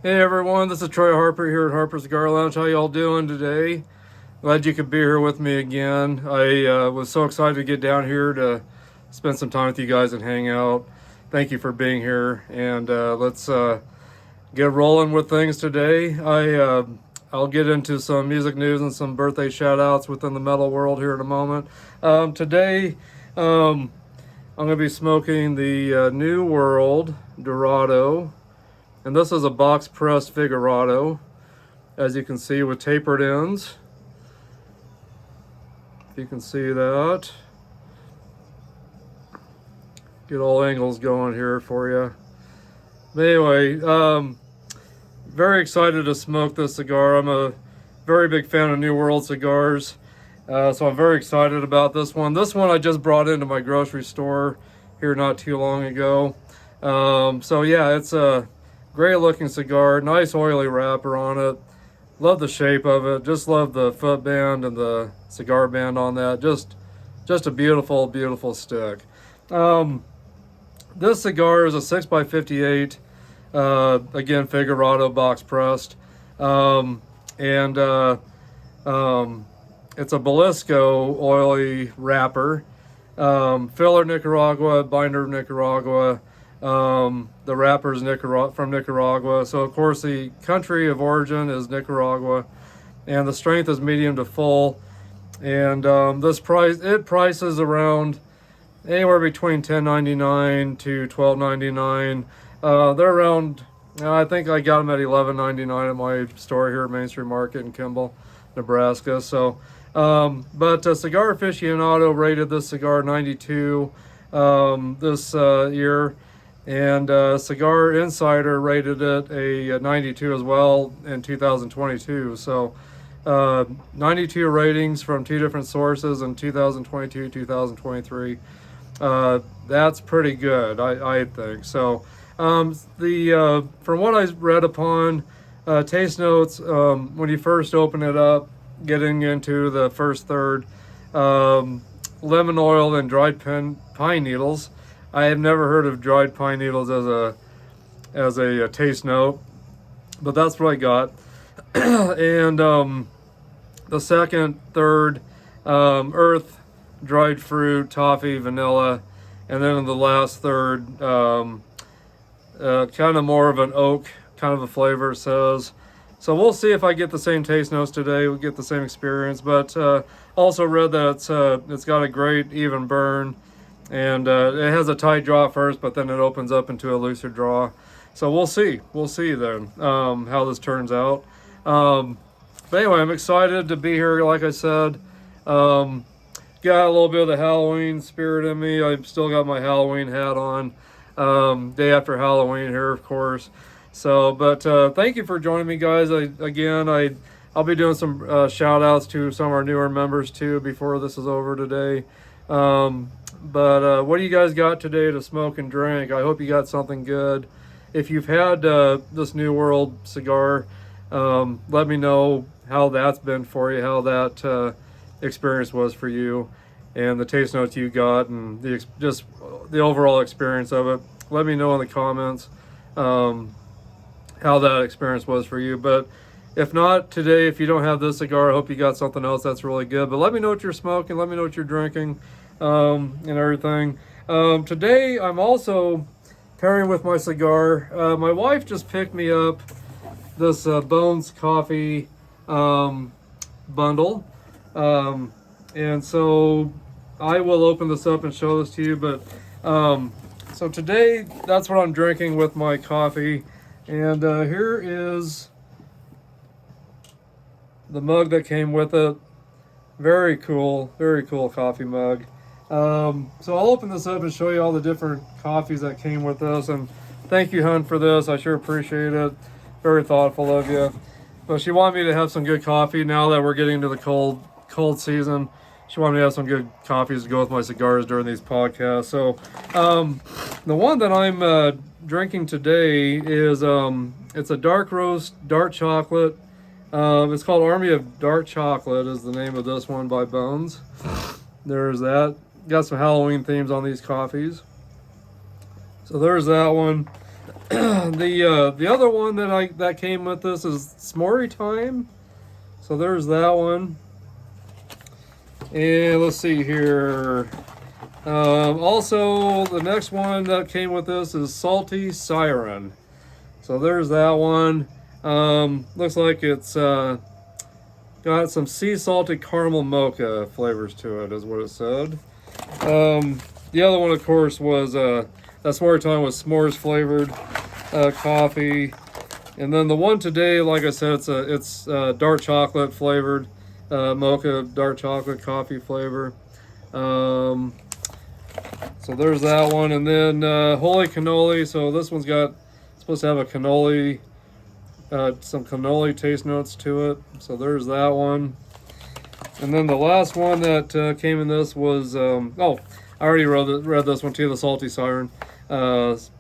Hey everyone, this is Troy Harper here at Harper Cigar Lounge. How y'all doing today? Glad you could be here with me again. I was so excited to get down here to spend some time with you guys and hang out. Thank you for being here, and let's get rolling with things today. I'll get into some music news and some birthday shout outs within the metal world here in a moment. Today, I'm going to be smoking the New World Dorado. And this is a box pressed Figurado, as you can see, with tapered ends. If you can see that. Get all angles going here for you. But anyway, very excited to smoke this cigar. I'm a very big fan of New World cigars, so I'm very excited about this one. This one I just brought into my grocery store here not too long ago. So yeah, it's a great looking cigar, nice oily wrapper on it. Love the shape of it. Just love the foot band and the cigar band on that. Just a beautiful, beautiful stick. This cigar is a 6x58, again, Figurado box pressed. It's a Belisco oily wrapper. Filler Nicaragua, binder Nicaragua. The wrapper's from Nicaragua, so of course the country of origin is Nicaragua, and the strength is medium to full. And it prices around anywhere between $10.99 to $12.99. They're around. I think I got them at $11.99 at my store here at Main Street Market in Kimball, Nebraska. So, but Cigar Aficionado rated this cigar 92 this year. And Cigar Insider rated it a 92 as well in 2022. So 92 ratings from two different sources in 2022, 2023. That's pretty good, I think. So from what I read upon, taste notes, when you first open it up, getting into the first third, lemon oil and dried pine needles. I have never heard of dried pine needles as a taste note, but that's what I got. And the second, third, earth, dried fruit, toffee, vanilla, and then in the last third, kind of more of an oak kind of a flavor, it says. So we'll see if I get the same taste notes today. We'll get the same experience, but also read that it's got a great even burn. And it has a tight draw first, but then it opens up into a looser draw. So we'll see then how this turns out. But anyway, I'm excited to be here. Like I said, got a little bit of the Halloween spirit in me. I've still got my Halloween hat on. Day after Halloween here, of course. So, but thank you for joining me, guys. I'll be doing some shout outs to some of our newer members too before this is over today. But what do you guys got today to smoke and drink? I hope you got something good. If you've had this New World cigar, let me know how that's been for you, how that experience was for you, and the taste notes you got, and just the overall experience of it. Let me know in the comments how that experience was for you. But if not today, if you don't have this cigar, I hope you got something else that's really good. But let me know what you're smoking. Let me know what you're drinking. And everything. Today I'm also pairing with my cigar. My wife just picked me up this Bones Coffee bundle, and so I will open this up and show this to you. But so today that's what I'm drinking with my coffee, and here is the mug that came with it. Very cool coffee mug. So I'll open this up and show you all the different coffees that came with this. And thank you, hun, for this. I sure appreciate it. Very thoughtful of you. But she wanted me to have some good coffee now that we're getting into the cold season. She wanted me to have some good coffees to go with my cigars during these podcasts. So the one that I'm drinking today is it's a dark roast, dark chocolate. It's called Army of Dark Chocolate is the name of this one by Bones. There's that. Got some Halloween themes on these coffees. So there's that one. The other one that came with this is S'more Time. So there's that one. And let's see here. Also, the next one that came with this is Salty Siren. So there's that one. Looks like it's got some sea salted caramel mocha flavors to it, is what it said. The other one, of course, was that S'more Time was s'mores flavored coffee. And then the one today, like I said, it's dark chocolate flavored mocha, dark chocolate coffee flavor. So there's that one. And then Holy Cannoli. So this one's supposed to have a cannoli, some cannoli taste notes to it. So there's that one. And then the last one that came in this was, I already read this one too, the Salty Siren,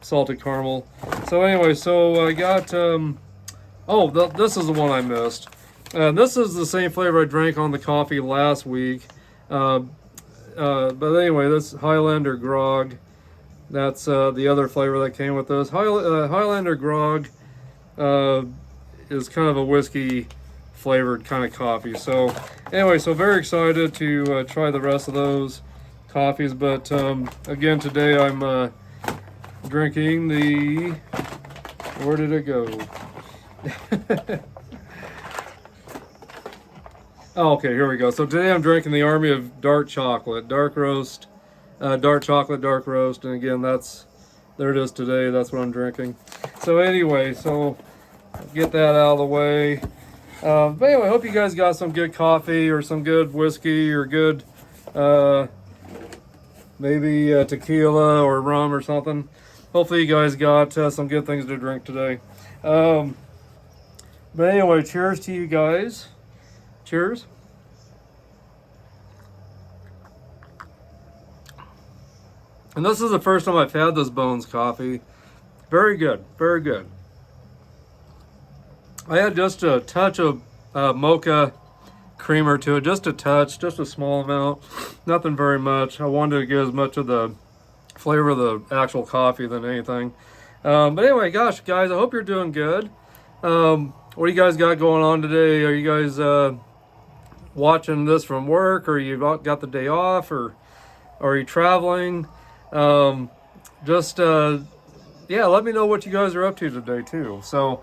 salted caramel. So anyway, so I got, this is the one I missed. This is the same flavor I drank on the coffee last week. But anyway, this Highlander Grog. That's the other flavor that came with this. Highlander Grog is kind of a whiskey flavored kind of coffee. So anyway, so very excited to try the rest of those coffees. But again, today I'm drinking the, where did it go? Oh, okay, here we go. So today I'm drinking the Army of Dark Chocolate, dark roast, dark chocolate, dark roast. And again, there it is today. That's what I'm drinking. So anyway, so get that out of the way. But anyway, I hope you guys got some good coffee or some good whiskey or good, maybe tequila or rum or something. Hopefully you guys got some good things to drink today. But anyway, cheers to you guys. Cheers. And this is the first time I've had this Bones coffee. Very good, very good. I had just a touch of mocha creamer to it, just a touch, just a small amount, nothing very much. I wanted to get as much of the flavor of the actual coffee than anything. But anyway, gosh, guys, I hope you're doing good. What do you guys got going on today? Are you guys watching this from work, or you got the day off, or are you traveling? Yeah, let me know what you guys are up to today too. So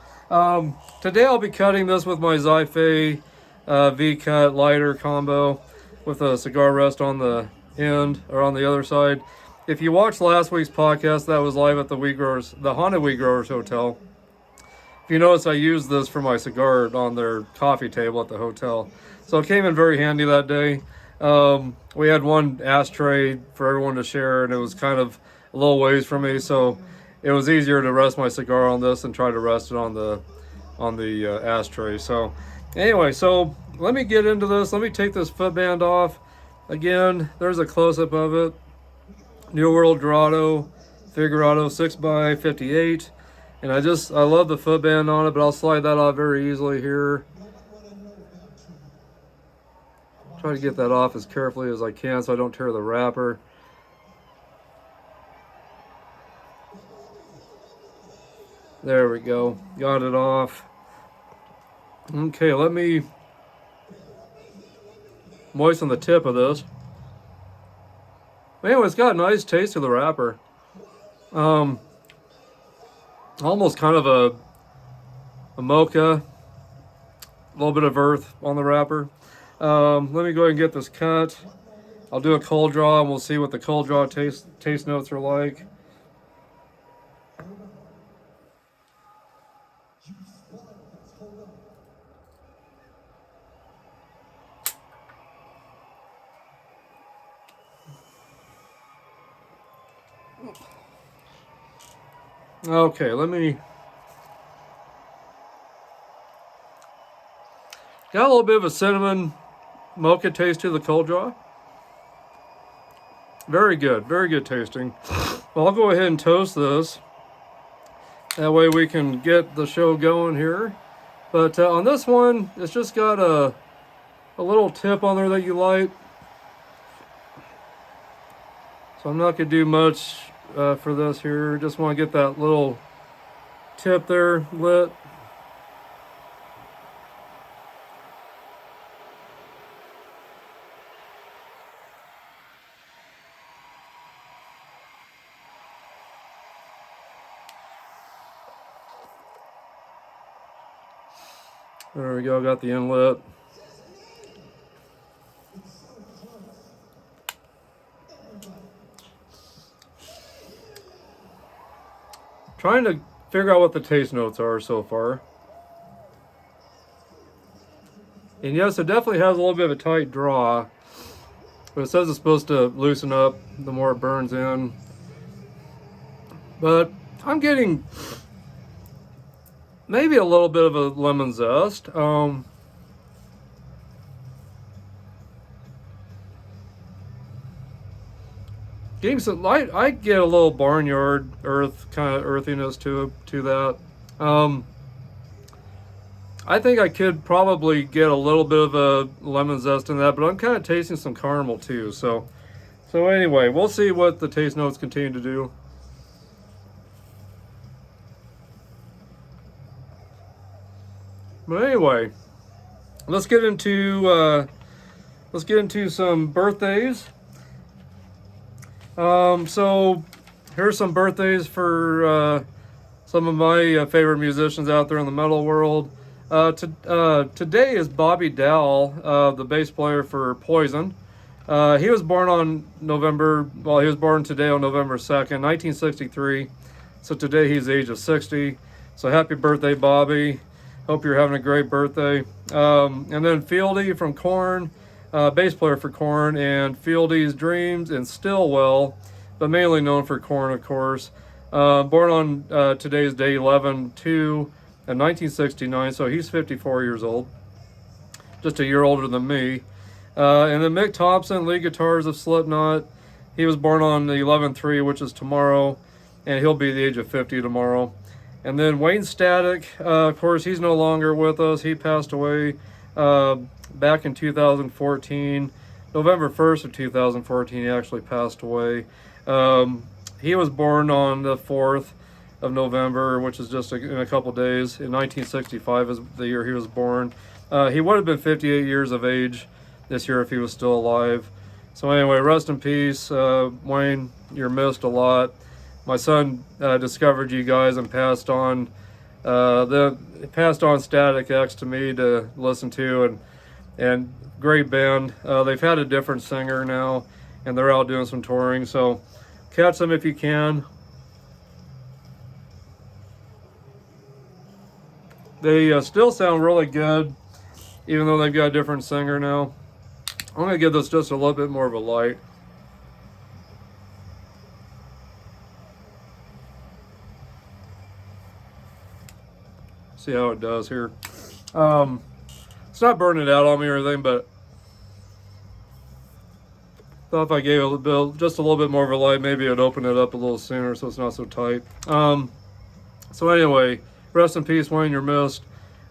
today I'll be cutting this with my Zy-Fei V-Cut lighter combo with a cigar rest on the end, or on the other side. If you watched last week's podcast, that was live at the Haunted Wheat Growers Hotel. If you notice, I used this for my cigar on their coffee table at the hotel. So it came in very handy that day. We had one ashtray for everyone to share, and it was kind of a little ways from me, so it was easier to rest my cigar on this and try to rest it on the ashtray. So anyway, so let me get into this. Let me take this footband off. Again, there's a close-up of it. New World Dorado Figurado 6x58. And I love the footband on it, but I'll slide that off very easily here. Try to get that off as carefully as I can so I don't tear the wrapper. There we go. Got it off. Okay, let me moisten the tip of this. Anyway, it's got a nice taste to the wrapper. Almost kind of a mocha. A little bit of earth on the wrapper. Let me go ahead and get this cut. I'll do a cold draw and we'll see what the cold draw taste notes are like. Okay, got a little bit of a cinnamon mocha taste to the cold draw. Very good tasting. Well, I'll go ahead and toast this. That way we can get the show going here. But on this one, it's just got a little tip on there that you light. So I'm not going to do much for this here. Just want to get that little tip there lit. There we go, got the inlet. Trying to figure out what the taste notes are so far. And yes, it definitely has a little bit of a tight draw, but it says it's supposed to loosen up the more it burns in. But I'm getting maybe a little bit of a lemon zest. Getting some light, I get a little barnyard earth kind of earthiness to that. I think I could probably get a little bit of a lemon zest in that, but I'm kind of tasting some caramel too. So anyway, we'll see what the taste notes continue to do. But anyway, let's get into some birthdays. So here's some birthdays for some of my favorite musicians out there in the metal world. Today is Bobby Dowell, the bass player for Poison. He was born on he was born today on November 2nd, 1963. So today he's the age of 60. So happy birthday, Bobby. Hope you're having a great birthday. And then Fieldy from Korn, bass player for Korn, and Fieldy's Dreams and Stillwell, but mainly known for Korn, of course. Born on today's day, 11/2 in 1969, so he's 54 years old, just a year older than me. And then Mick Thompson, lead guitars of Slipknot. He was born on the 11/3, which is tomorrow, and he'll be the age of 50 tomorrow. And then Wayne Static, of course, he's no longer with us. He passed away back in 2014. November 1st of 2014, he actually passed away. He was born on the 4th of November, which is just in a couple days. In 1965 is the year he was born. He would have been 58 years of age this year if he was still alive. So anyway, rest in peace, Wayne. You're missed a lot. My son discovered you guys and passed on Static X to me to listen to, and great band. They've had a different singer now, and they're out doing some touring. So catch them if you can. They still sound really good, even though they've got a different singer now. I'm gonna give this just a little bit more of a light. See how it does here. It's not burning it out on me or anything, but thought if I gave it just a little bit more of a light, maybe it'd open it up a little sooner so it's not so tight. So anyway, rest in peace, Wayne, you're missed.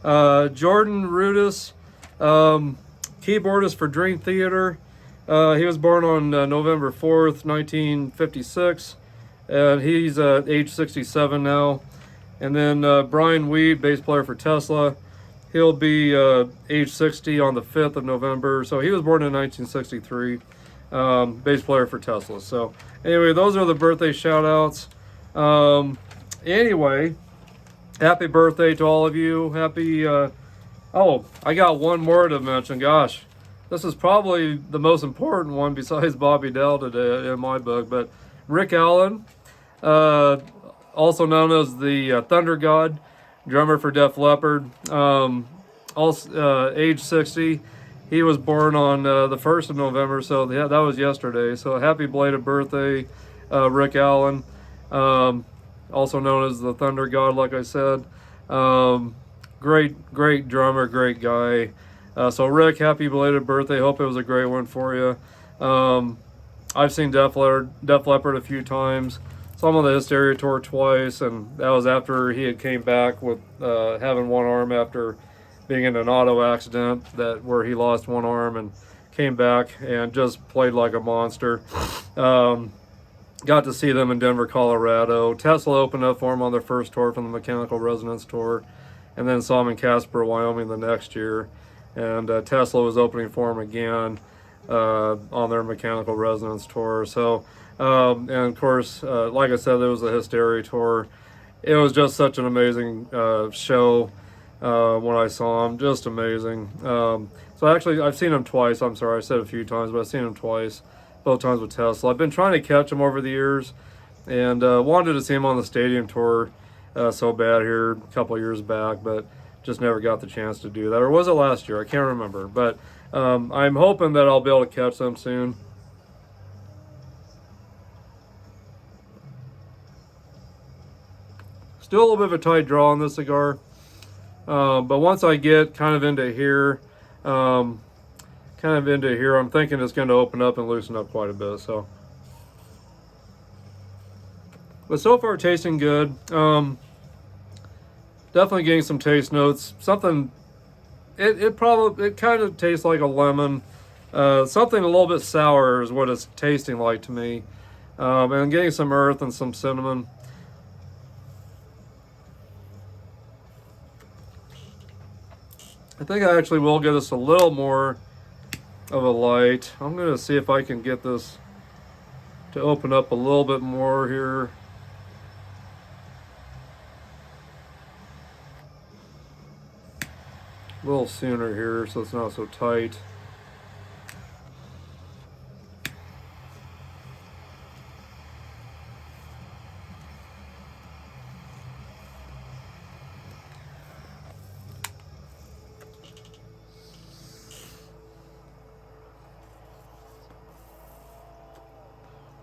Jordan Rudess, keyboardist for Dream Theater. He was born on November 4th, 1956, and he's age 67 now. And then Brian Weed, bass player for Tesla. He'll be age 60 on the 5th of November. So he was born in 1963, bass player for Tesla. So anyway, those are the birthday shout outs. Anyway, happy birthday to all of you. Happy, oh, I got one more to mention. Gosh, this is probably the most important one besides Bobby Dell today in my book. But Rick Allen, also known as the Thunder God, drummer for Def Leppard, also age 60. He was born on the 1st of November, so that was yesterday. So happy belated birthday, Rick Allen, also known as the Thunder God, like I said. Great drummer, great guy. So Rick, happy belated birthday. Hope it was a great one for you. I've seen Def Leppard a few times. Saw him on the Hysteria tour twice, and that was after he had came back with having one arm after being in an auto accident where he lost one arm and came back and just played like a monster. got to see them in Denver, Colorado. Tesla opened up for them on their first tour from the Mechanical Resonance Tour, and then saw them in Casper, Wyoming the next year. And Tesla was opening for them again on their Mechanical Resonance Tour. So, and of course, like I said, there was the Hysteria Tour. It was just such an amazing show when I saw them, just amazing. So actually, I've seen them twice. I'm sorry, I said a few times, but I've seen them twice, both times with Tesla. I've been trying to catch them over the years, and wanted to see them on the stadium tour so bad here a couple of years back, but just never got the chance to do that. Or was it last year? I can't remember. But I'm hoping that I'll be able to catch them soon. Still a little bit of a tight draw on this cigar. But once I get kind of into here, I'm thinking it's going to open up and loosen up quite a bit. So, but so far tasting good. Definitely getting some taste notes. Something. It kind of tastes like a lemon. Something a little bit sour is what it's tasting like to me. And getting some earth and some cinnamon. I think I actually will get us a little more of a light. I'm going to see if I can get this to open up a little bit more here. A little sooner here so it's not so tight.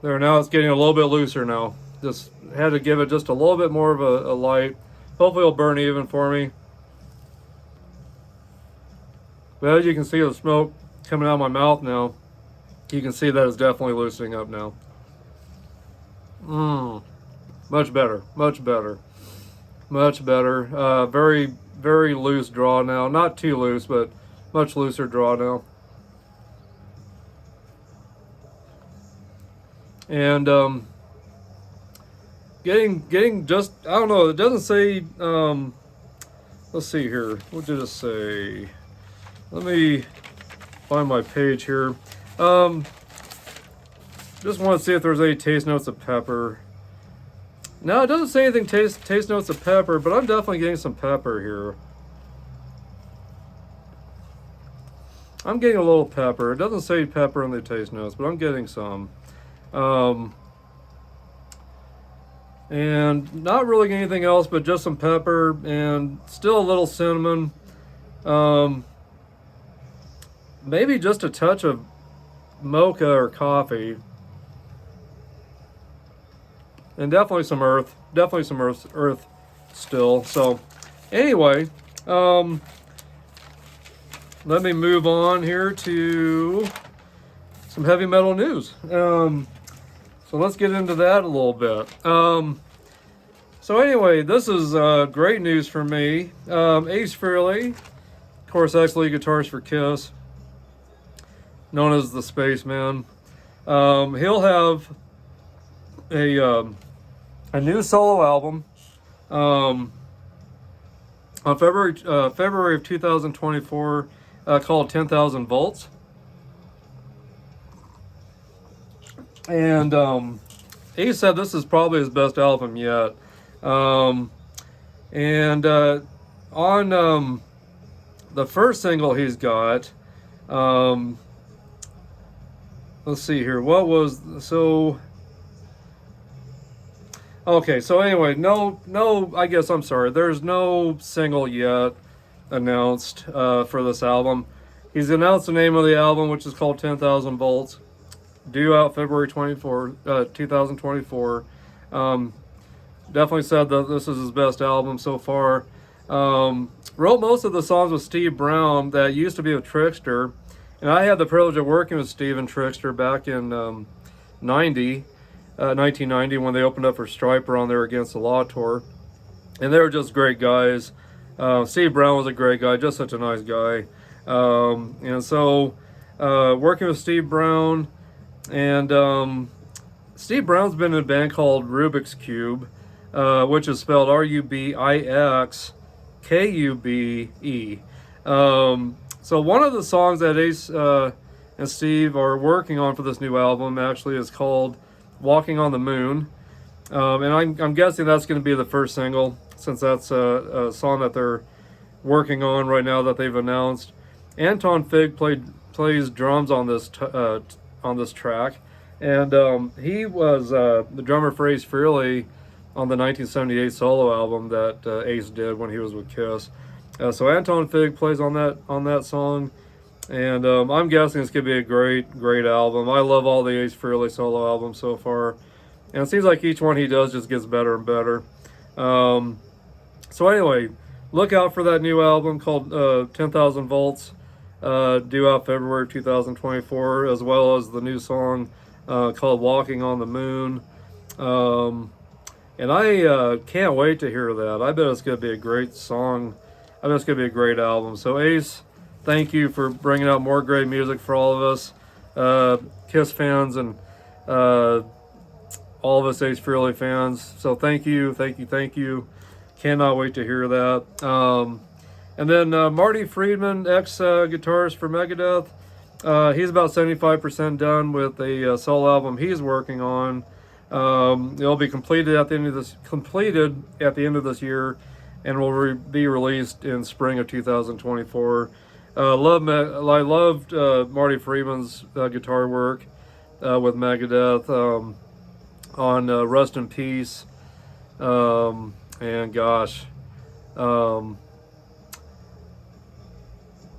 There, now it's getting a little bit looser now. Just had to give it just a little bit more of a light. Hopefully it'll burn even for me. But as you can see the smoke coming out of my mouth now, you can see that it's definitely loosening up now. Much better, much better, much better. Very, very loose draw now. Not too loose, but much looser draw now. And getting just, I don't know, it doesn't say, let's see here, what did it say? Let me find my page here. Just want to see if there's any taste notes of pepper. No, it doesn't say anything taste notes of pepper, but I'm definitely getting some pepper here. I'm getting a little pepper. It doesn't say pepper in the taste notes, but I'm getting some. And not really anything else but just some pepper and still a little cinnamon. Maybe just a touch of mocha or coffee. And definitely some earth. Definitely some earth still. So anyway, let me move on here to some heavy metal news. So let's get into that a little bit. So anyway, this is great news for me. Ace Frehley, of course, ex-lead guitarist for Kiss, known as the Spaceman. He'll have a new solo album on February of 2024 called 10,000 Volts. And he said this is probably his best album yet. On the first single he's got, let's see here, what was, so, okay, so anyway, no, I guess, I'm sorry, there's no single yet announced for this album. He's announced the name of the album, which is called 10,000 Volts. Due out February 2024. Definitely said that this is his best album so far. Wrote most of the songs with Steve Brown that used to be with Trickster. And I had the privilege of working with Steve and Trickster back in 1990 when they opened up for Stryper on their Against the Law tour. And they were just great guys. Steve Brown was a great guy, just such a nice guy. And so working with Steve Brown, and Steve Brown's been in a band called Rubik's Cube, which is spelled Rubixkube. So one of the songs that Ace and Steve are working on for this new album actually is called "Walking on the Moon," and I'm guessing that's going to be the first single, since that's a song that they're working on right now that they've announced. Anton Fig plays drums on this track, and he was the drummer for Ace Frehley on the 1978 solo album that Ace did when he was with Kiss. So Anton Fig plays on that song, and I'm guessing it's gonna be a great album. I love all the Ace Frehley solo albums so far, and it seems like each one he does just gets better and better. So anyway, look out for that new album called 10,000 Volts, due out February 2024, as well as the new song called "Walking on the Moon." And I can't wait to hear that. I bet it's going to be a great song. I bet it's going to be a great album. So Ace, thank you for bringing out more great music for all of us, Kiss fans, and all of us Ace Frehley fans. So thank you. Cannot wait to hear that. And then Marty Friedman, ex-guitarist for Megadeth, he's about 75% done with a solo album he's working on. It'll be completed at the end of this year, and will be released in spring of 2024. I loved Marty Friedman's guitar work with Megadeth on Rust in Peace, and gosh, trying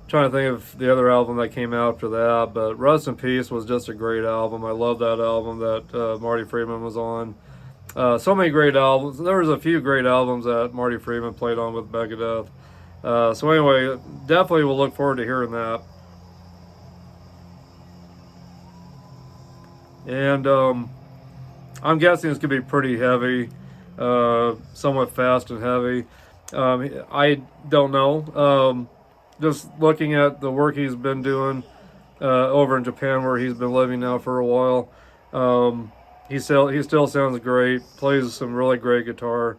to think of the other album that came after that, but Rust in Peace was just a great album. I love that album that Marty Friedman was on. So many great albums. There was a few great albums that Marty Friedman played on with Megadeth. So anyway, definitely we'll look forward to hearing that. And I'm guessing it's going to be pretty heavy, somewhat fast and heavy. I don't know. Just looking at the work he's been doing over in Japan, where he's been living now for a while, he still sounds great. Plays some really great guitar,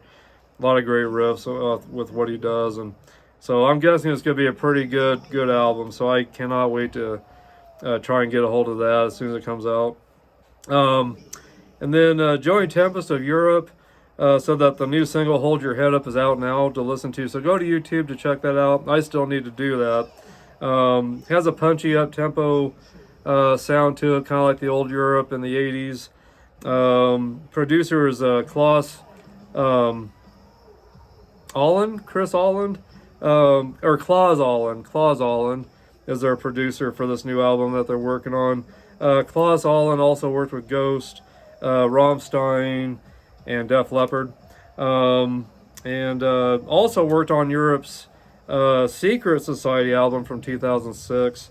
a lot of great riffs with what he does, and so I'm guessing it's going to be a pretty good album. So I cannot wait to try and get a hold of that as soon as it comes out. And then Joey Tempest of Europe said that the new single "Hold Your Head Up" is out now to listen to. So go to YouTube to check that out. I still need to do that. Has a punchy up-tempo sound to it, kind of like the old Europe in the 80s. Producer is Klaus Chris Alland, or Klaus Alland is their producer for this new album that they're working on. Klaus Alland also worked with Ghost, Rammstein, and Def Leppard, and also worked on Europe's Secret Society album from 2006.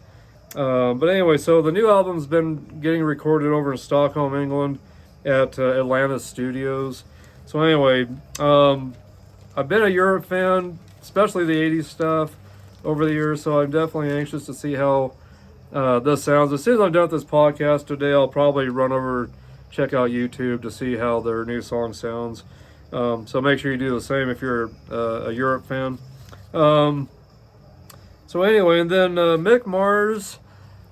But anyway, so the new album's been getting recorded over in Stockholm, England, at Atlantis Studios. So anyway, I've been a Europe fan, especially the 80s stuff, over the years, so I'm definitely anxious to see how this sounds. As soon as I'm done with this podcast today, I'll probably run over, check out YouTube to see how their new song sounds. So make sure you do the same if you're a Europe fan. So anyway, and then Mick Mars,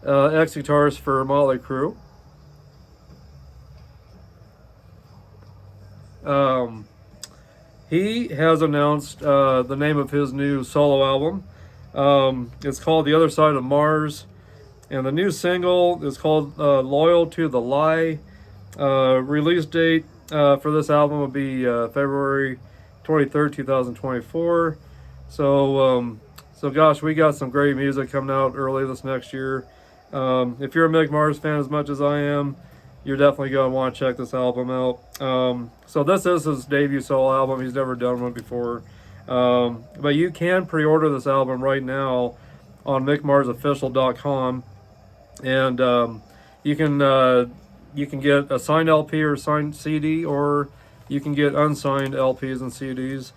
ex-guitarist for Motley Crue, he has announced the name of his new solo album. It's called "The Other Side of Mars," and the new single is called "Loyal to the Lie." Release date for this album will be February 23rd, 2024. So gosh, we got some great music coming out early this next year. If you're a Mick Mars fan as much as I am, you're definitely going to want to check this album out. So this is his debut solo album. He's never done one before. But you can pre-order this album right now on MickMarsOfficial.com, and you can get a signed LP or signed CD, or you can get unsigned LPs and CDs.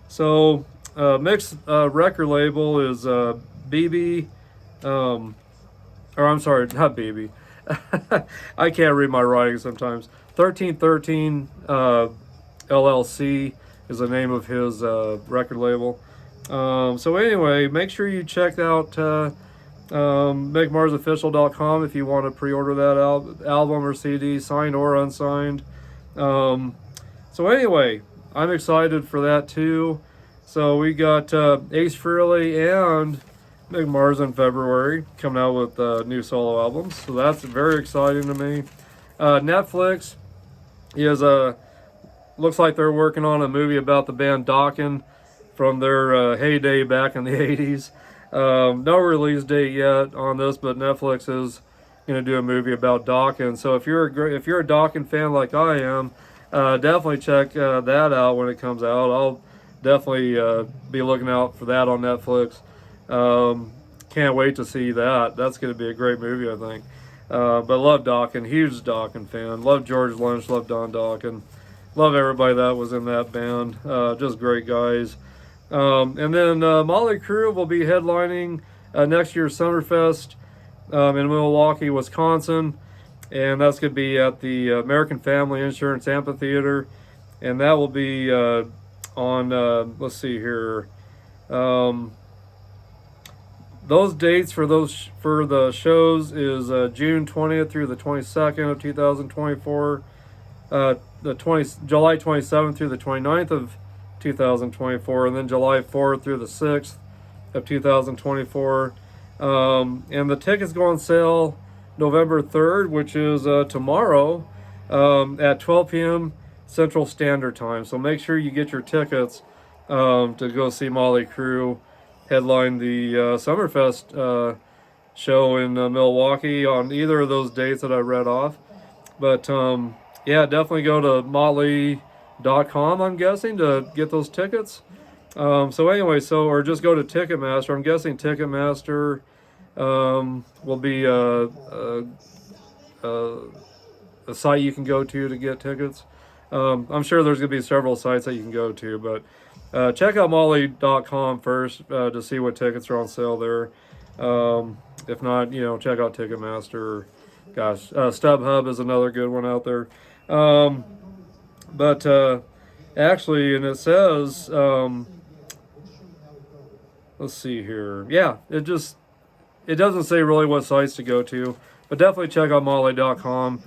So Mick's record label is BB, or I'm sorry, not BB. I can't read my writing sometimes. 1313 LLC is the name of his record label. So anyway, make sure you check out MickMarsOfficial.com if you want to pre-order that album or CD, signed or unsigned. So anyway, I'm excited for that too. So we got Ace Frehley and Mick Mars in February coming out with new solo albums. So that's very exciting to me. Netflix is looks like they're working on a movie about the band Dokken from their heyday back in the 80s. No release date yet on this, but Netflix is going to do a movie about Dokken. So if you're a Dokken fan like I am, definitely check that out when it comes out. I'll definitely be looking out for that on Netflix. Can't wait to see that. That's going to be a great movie, I think. But love Dokken, huge Dokken fan. Love George Lynch, love Don Dokken. Love everybody that was in that band. Just great guys. And then Motley Crue will be headlining next year's Summerfest in Milwaukee, Wisconsin. And that's going to be at the American Family Insurance Amphitheater. And that will be on, let's see here. Those dates for the shows is June 20th through the 22nd of 2024. July 27th through the 29th of 2024, and then July 4th through the 6th of 2024. And the tickets go on sale November 3rd, which is tomorrow, at 12 p.m. Central Standard Time. So make sure you get your tickets to go see Motley Crue headline the Summerfest show in Milwaukee on either of those dates that I read off. But yeah, definitely go to motley.com, I'm guessing, to get those tickets. So anyway, or just go to Ticketmaster. I'm guessing Ticketmaster will be a site you can go to get tickets. I'm sure there's going to be several sites that you can go to, but check out motley.com first to see what tickets are on sale there. If not, check out Ticketmaster. Gosh, StubHub is another good one out there. But actually, and it says, let's see here. Yeah, it doesn't say really what sites to go to, but definitely check out motley.com.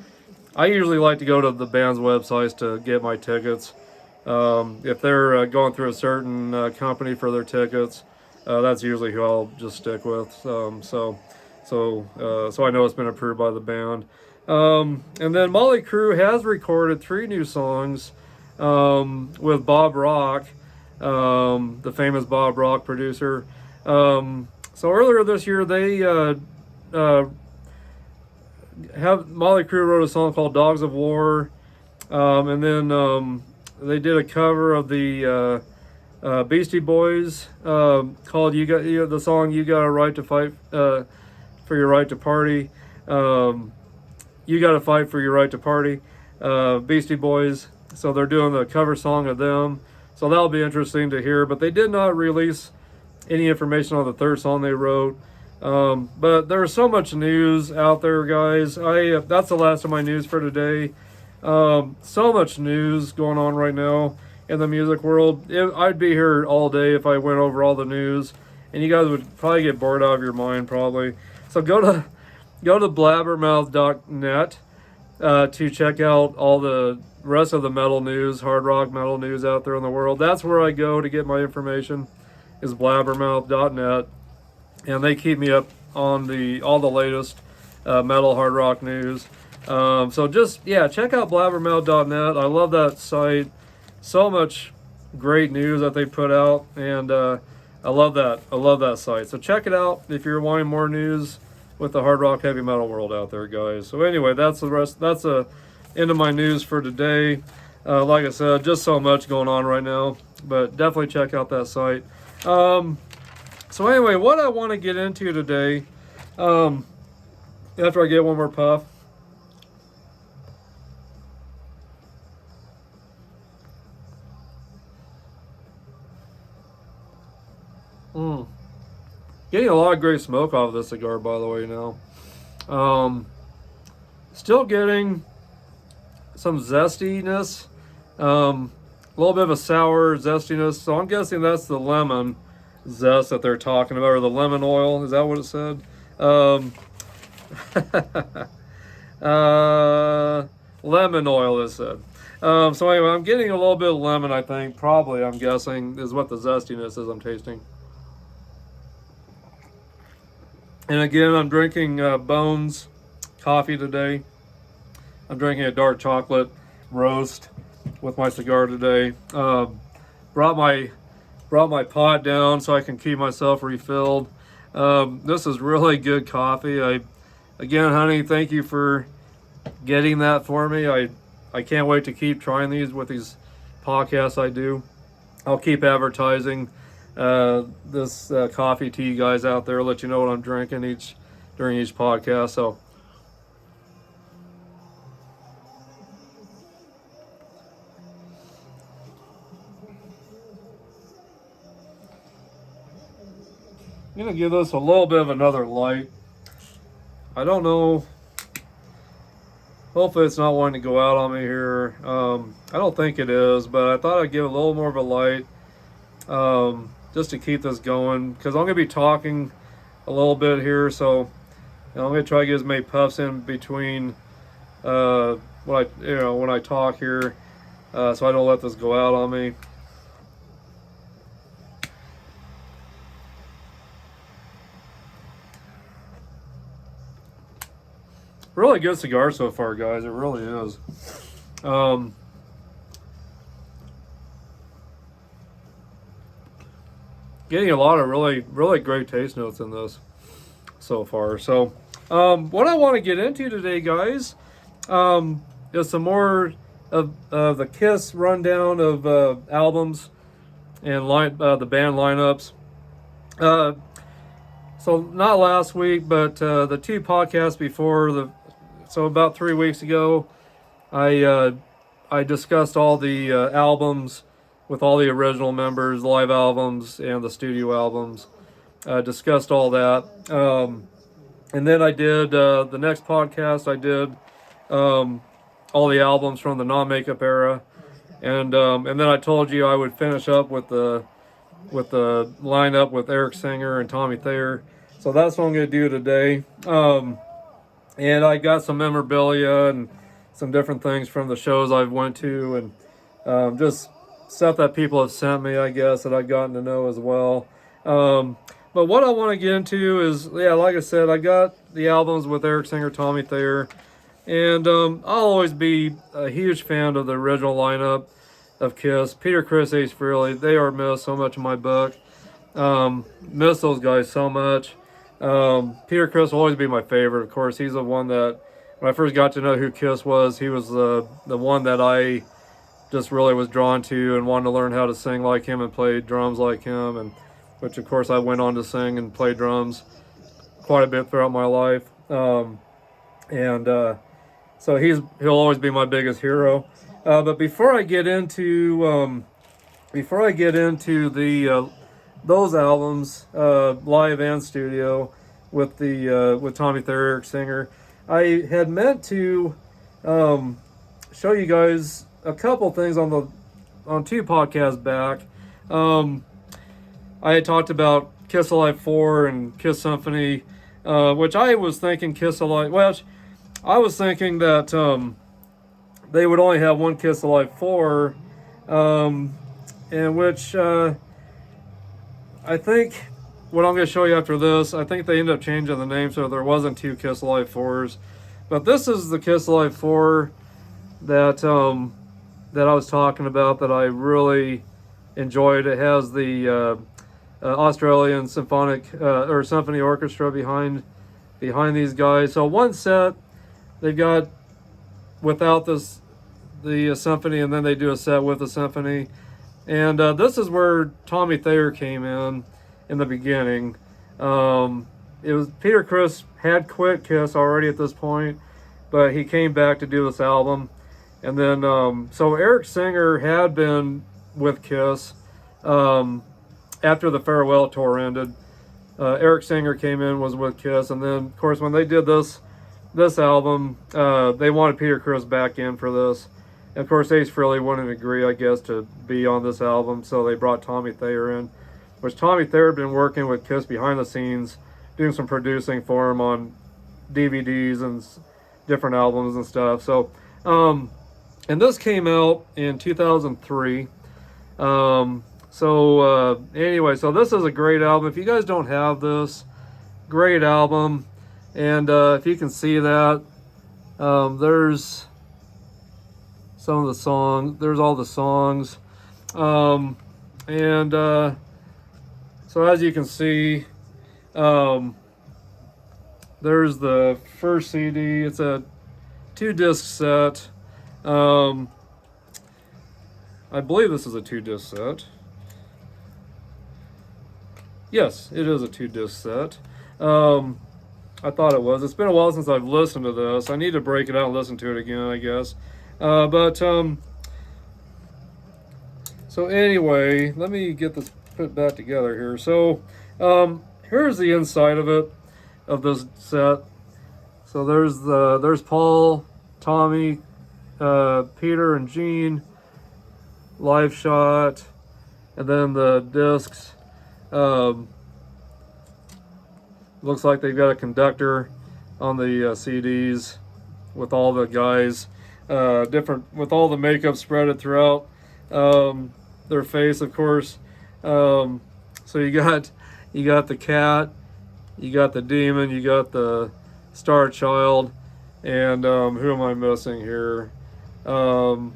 I usually like to go to the band's websites to get my tickets. If they're going through a certain company for their tickets, that's usually who I'll just stick with. So I know it's been approved by the band. And then Motley Crue has recorded 3 new songs with Bob Rock, the famous Bob Rock producer. So earlier this year, they Motley Crue wrote a song called "Dogs of War," and then they did a cover of the Beastie Boys called the song "You Got a Right to Fight for Your Right to Party." You Got to Fight for Your Right to Party, Beastie Boys. So they're doing the cover song of them. So that'll be interesting to hear. But they did not release any information on the third song they wrote. But there's so much news out there, guys. That's the last of my news for today. So much news going on right now in the music world. I'd be here all day if I went over all the news, and you guys would probably get bored out of your mind, probably. So go to blabbermouth.net to check out all the rest of the metal news, hard rock metal news out there in the world. That's where I go to get my information, is blabbermouth.net. And they keep me up on all the latest metal hard rock news. So check out blabbermouth.net. I love that site. So much great news that they put out, and I love that. I love that site. So check it out if you're wanting more news with the hard rock heavy metal world out there, guys. So anyway, that's the end of my news for today. Like I said, just so much going on right now, but definitely check out that site. So anyway, what I want to get into today, after I get one more puff, getting a lot of great smoke off of this cigar, by the way, now. Still getting some zestiness, a little bit of a sour zestiness. So I'm guessing that's the lemon zest that they're talking about, or the lemon oil. Is that what it said? Lemon oil, it said. So anyway, I'm getting a little bit of lemon, I think. Probably, I'm guessing, is what the zestiness is I'm tasting. And again, I'm drinking Bones coffee today. I'm drinking a dark chocolate roast with my cigar today. Brought my pot down so I can keep myself refilled. This is really good coffee. Again, honey, thank you for getting that for me. I can't wait to keep trying these with these podcasts I do. I'll keep advertising this coffee to you guys out there, let you know what I'm drinking during each podcast. So I'm gonna give this a little bit of another light. I don't know. Hopefully it's not wanting to go out on me here. I don't think it is, but I thought I'd give a little more of a light just to keep this going, because I'm going to be talking a little bit here. So I'm going to try to get as many puffs in between when I talk here, so I don't let this go out on me. Really good cigar so far, guys. It really is. Getting a lot of really great taste notes in this so far. So what I want to get into today, guys, is some more of the Kiss rundown of albums and the band lineups. So not last week, but the two podcasts before, so about 3 weeks ago, I discussed all the albums with all the original members, live albums and the studio albums. Discussed all that, and then I did the next podcast. I did all the albums from the non-makeup era, and then I told you I would finish up with the lineup with Eric Singer and Tommy Thayer. So that's what I'm going to do today. And I got some memorabilia and some different things from the shows I've went to, and just stuff that people have sent me, I guess, that I've gotten to know as well. But what I want to get into is, like I said, I got the albums with Eric Singer, Tommy Thayer, and I'll always be a huge fan of the original lineup of Kiss. Peter, Chris, Ace Frehley, they are missed so much in my book. Miss those guys so much. Peter Criss will always be my favorite. Of course, he's the one that, when I first got to know who Kiss was, he was the one that I just really was drawn to and wanted to learn how to sing like him and play drums like him, and which of course I went on to sing and play drums quite a bit throughout my life. So he'll always be my biggest hero. But before I get into the those albums, live and studio, with Tommy Thayer, Eric Singer, I had meant to show you guys a couple things on two podcasts back. I had talked about Kiss Alive 4 and Kiss Symphony, which I was thinking Kiss Alive. Well, I was thinking that they would only have one Kiss Alive 4, in which I think what I'm going to show you after this, I think they ended up changing the name so there wasn't two Kiss Alive 4s. But this is the Kiss Alive 4 that I was talking about, that I really enjoyed. It has the Australian symphonic or symphony orchestra behind these guys. So one set they've got without the symphony, and then they do a set with the symphony. And this is where Tommy Thayer came in the beginning. It was Peter Criss had quit Kiss already at this point, but he came back to do this album. And then so Eric Singer had been with Kiss after the farewell tour ended. Eric Singer came in, was with Kiss, and then of course when they did this this album, they wanted Peter Criss back in for this. And of course, Ace Frehley wouldn't agree, I guess, to be on this album, so they brought Tommy Thayer in, which Tommy Thayer had been working with Kiss behind the scenes, doing some producing for him on DVDs and different albums and stuff. So, and this came out in 2003. Anyway, so this is a great album. If you guys don't have this, great album. And if you can see that, there's some of the songs, there's all the songs. So as you can see, there's the first CD. It's a 2-disc set. I believe this is a 2-disc set. Yes, it is a 2-disc set. I thought it was. It's been a while since I've listened to this. I need to break it out and listen to it again, I guess. So anyway, let me get this put back together here. So here's the inside of it, of this set. So there's Paul, Tommy, Peter and Gene, live shot, and then the discs. Looks like they've got a conductor on the CDs with all the guys, with all the makeup spread throughout their face, of course. So you got the cat, you got the demon, you got the Star Child, and who am I missing here? Oh,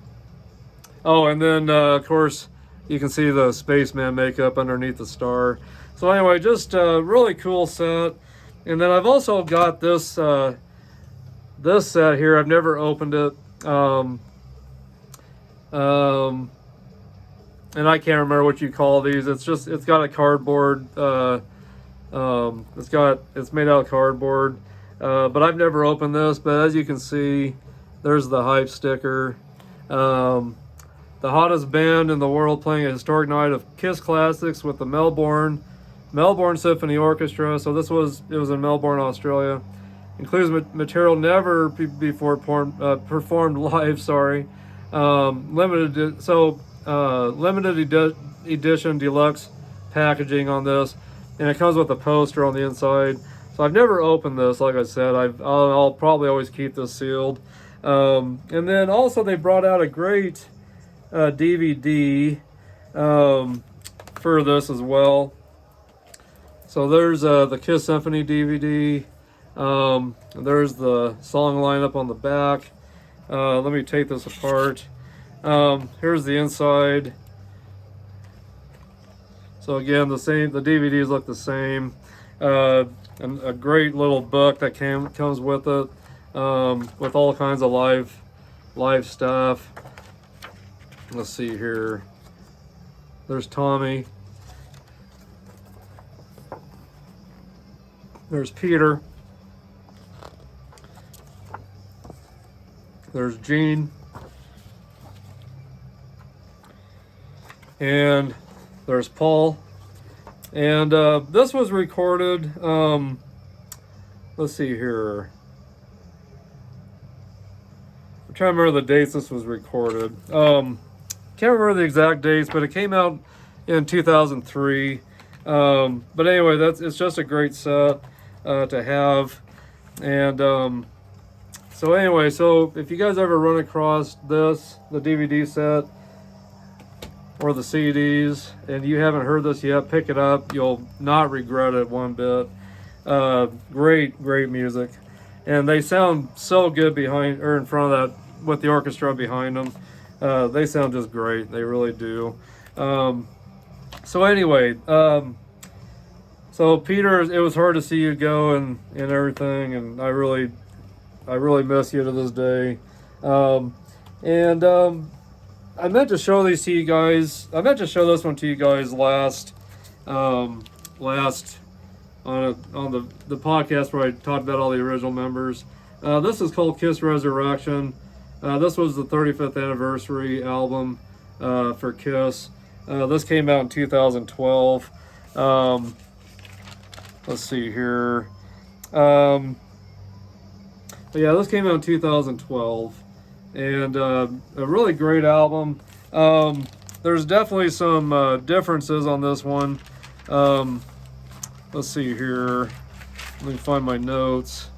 and then of course you can see the spaceman makeup underneath the star. So anyway, just a really cool set. And then I've also got this this set here. I've never opened it. And I can't remember what you call these. It's got a cardboard. It's made out of cardboard. But I've never opened this. But as you can see, there's the hype sticker. The hottest band in the world playing a historic night of Kiss classics with the Melbourne Symphony Orchestra. So it was in Melbourne, Australia. Includes material never before performed live. Sorry, limited edition deluxe packaging on this, and it comes with a poster on the inside. So I've never opened this. Like I said, I'll probably always keep this sealed. And then also they brought out a great DVD for this as well. So there's the Kiss Symphony DVD. There's the song lineup on the back. Let me take this apart. Here's the inside. So again, the DVDs look the same. And a great little book that comes with it, with all kinds of live stuff. Let's see here. There's Tommy. There's Peter. There's Gene. And there's Paul. And this was recorded, let's see here. I'm trying to remember the dates this was recorded. Can't remember the exact dates, but it came out in 2003. But anyway, it's just a great set to have. And so anyway, so if you guys ever run across the DVD set or the CDs and you haven't heard this yet, pick it up. You'll not regret it one bit. Great music, and they sound so good behind or in front of that with the orchestra behind them. They sound just great. They really do. So anyway, so Peter, it was hard to see you go and everything, and I really miss you to this day. I meant to show these to you guys. I meant to show this one to you guys last on the podcast where I talked about all the original members. This is called Kiss Resurrection. This was the 35th anniversary album for Kiss. This came out in 2012. Let's see here. But yeah, this came out in 2012, and a really great album. There's definitely some differences on this one. Let's see here. Let me find my notes.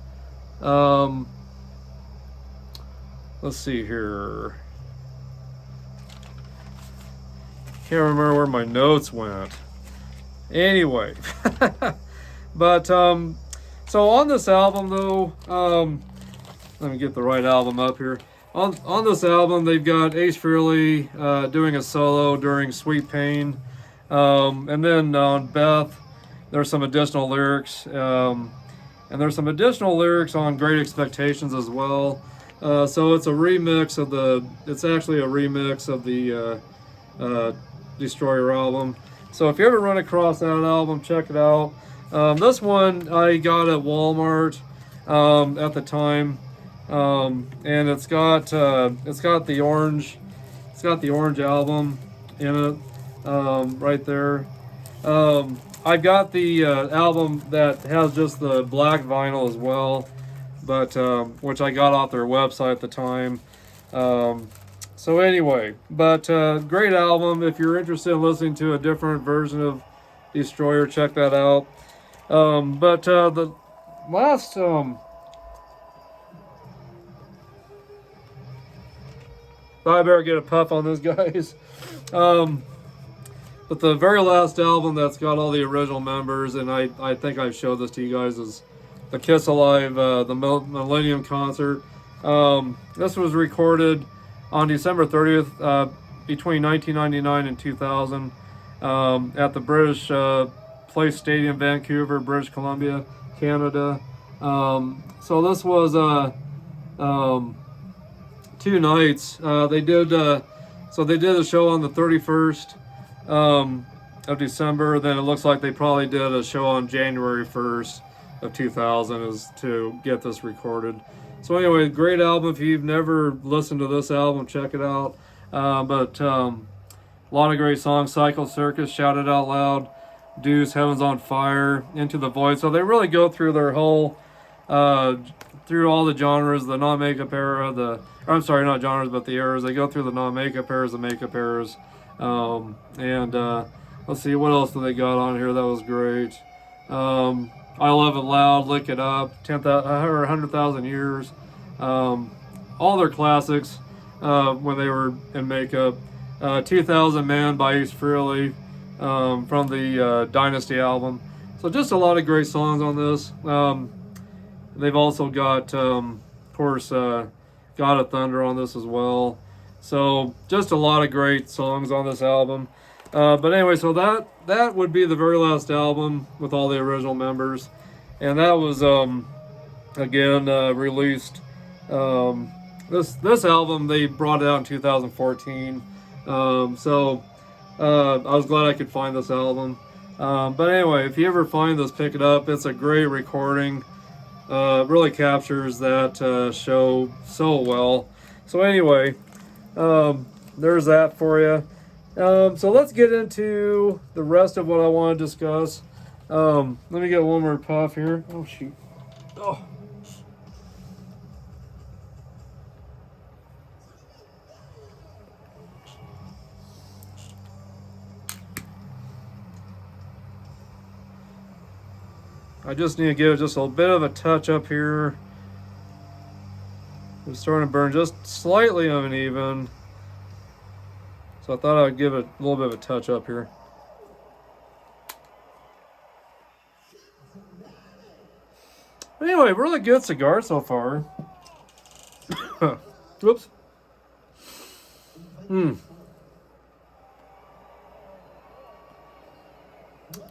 Let's see here. Can't remember where my notes went. Anyway, but so on this album though, let me get the right album up here. On this album, they've got Ace Frehley doing a solo during Sweet Pain, and then on Beth, there's some additional lyrics, and there's some additional lyrics on Great Expectations as well. So it's a remix of it's actually a remix of the Destroyer album. So if you ever run across that album, check it out. This one I got at Walmart at the time, and it's got the orange album in it right there. I've got the album that has just the black vinyl as well, but which I got off their website at the time. So anyway, but great album. If you're interested in listening to a different version of Destroyer, check that out. But the last I better get a puff on this, guys. But the very last album that's got all the original members, and I think I've showed this to you guys, is the Kiss Alive, the Millennium Concert. This was recorded on December 30th, between 1999 and 2000, at the British Place Stadium, Vancouver, British Columbia, Canada. So this was 2 nights. They did a show on the 31st of December. Then it looks like they probably did a show on January 1st of 2000 is to get this recorded. So anyway, great album. If you've never listened to this album, check it out. But a lot of great songs. Cycle Circus, Shout It Out Loud, Deuce, Heaven's on Fire, Into the Void. So they really go through their whole, through all the genres, the non-makeup era, I'm sorry, not genres, but the eras. They go through the non-makeup eras, the makeup eras. Let's see, what else do they got on here that was great? I Love It Loud, Lick It Up, 100,000 Years. All their classics when they were in makeup. 2000 Man by Ace Frehley from the Dynasty album. So just a lot of great songs on this. They've also got, of course, God of Thunder on this as well. So just a lot of great songs on this album. But anyway, so that would be the very last album with all the original members, and that was again released. This album they brought it out in 2014. So I was glad I could find this album. But anyway, if you ever find this, pick it up. It's a great recording. Really captures that show so well. So anyway, there's that for you. So let's get into the rest of what I want to discuss. Let me get one more puff here. Oh shoot. Oh. I just need to give it just a bit of a touch up here. It's starting to burn just slightly uneven. So I thought I'd give it a little bit of a touch up here. Anyway, really good cigar so far. Whoops.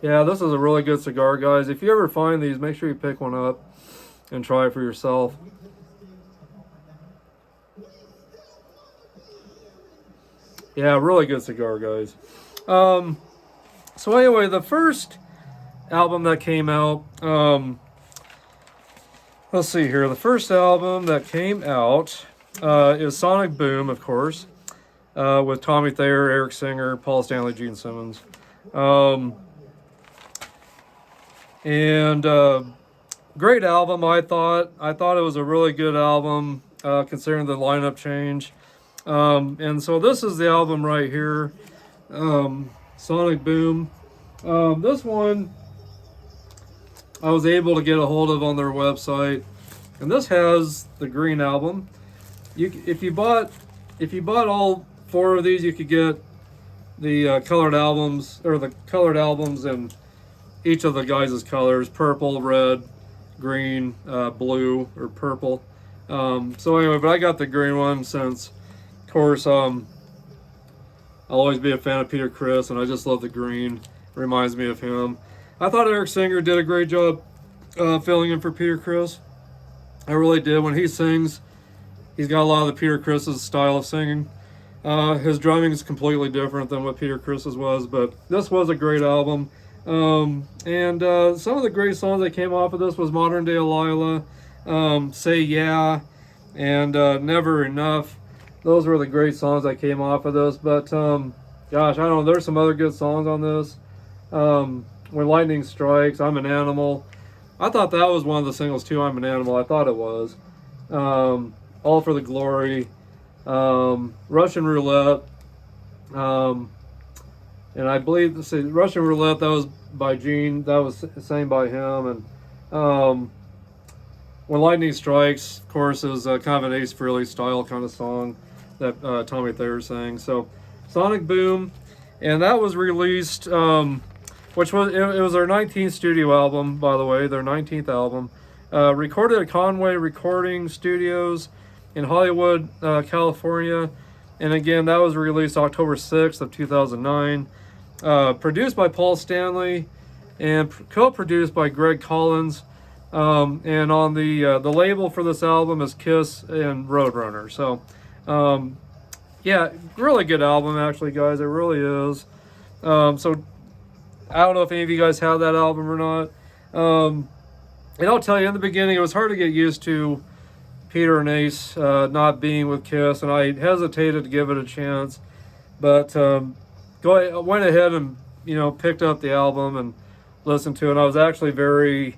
Yeah, this is a really good cigar, guys. If you ever find these, make sure you pick one up and try it for yourself. Yeah, really good cigar, guys. So anyway, the first album that came out, let's see here. The first album that came out is Sonic Boom, of course, with Tommy Thayer, Eric Singer, Paul Stanley, Gene Simmons. great album, I thought. I thought it was a really good album, considering the lineup change. And so this is the album right here, Sonic Boom. This one I was able to get a hold of on their website, and this has the green album. If you bought all 4 of these, you could get the colored albums, or the colored albums in each of the guys' colors: purple, red, green, blue, or purple. So anyway, but I got the green one since, of course, I'll always be a fan of Peter Criss, and I just love the green. It reminds me of him. I thought Eric Singer did a great job filling in for Peter Criss. I really did. When he sings, he's got a lot of the Peter Criss's style of singing. His drumming is completely different than what Peter Criss's was, but this was a great album. And some of the great songs that came off of this was Modern Day Delilah, Say Yeah, and Never Enough. Those were the great songs that came off of this. But gosh, I don't know, there's some other good songs on this. When Lightning Strikes, I'm an Animal. I thought that was one of the singles too, I'm an Animal. I thought it was. All for the Glory, Russian Roulette, and I believe Russian Roulette, that was by Gene, that was sang by him. And When Lightning Strikes, of course, is kind of an Ace Frehley style kind of song that Tommy Thayer sang. So Sonic Boom, and that was released, which was, it was their 19th studio album, by the way, their 19th album, recorded at Conway Recording Studios in Hollywood, California. And again, that was released October 6th of 2009. Produced by Paul Stanley and co-produced by Greg Collins. And on the label for this album is Kiss and Roadrunner. So, yeah, really good album, actually, guys. It really is. So, I don't know if any of you guys have that album or not. And I'll tell you, in the beginning, it was hard to get used to Peter and Ace not being with Kiss, and I hesitated to give it a chance. But went ahead and, picked up the album and listened to it. And I was actually very,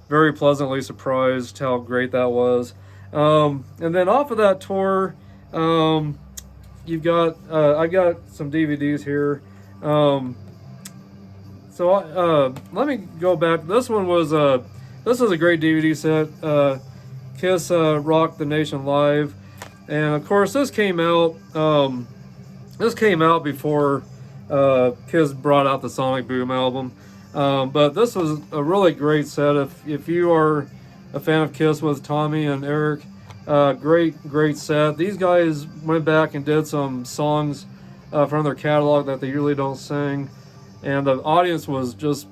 very pleasantly surprised how great that was. And then off of that tour, you've got I got some DVDs here. So let me go back. This one was this is a great DVD set. Kiss Rock the Nation Live, and of course this came out. This came out before Kiss brought out the Sonic Boom album. But this was a really great set. If you are a fan of Kiss with Tommy and Eric, great set. These guys went back and did some songs from their catalog that they usually don't sing, and the audience was just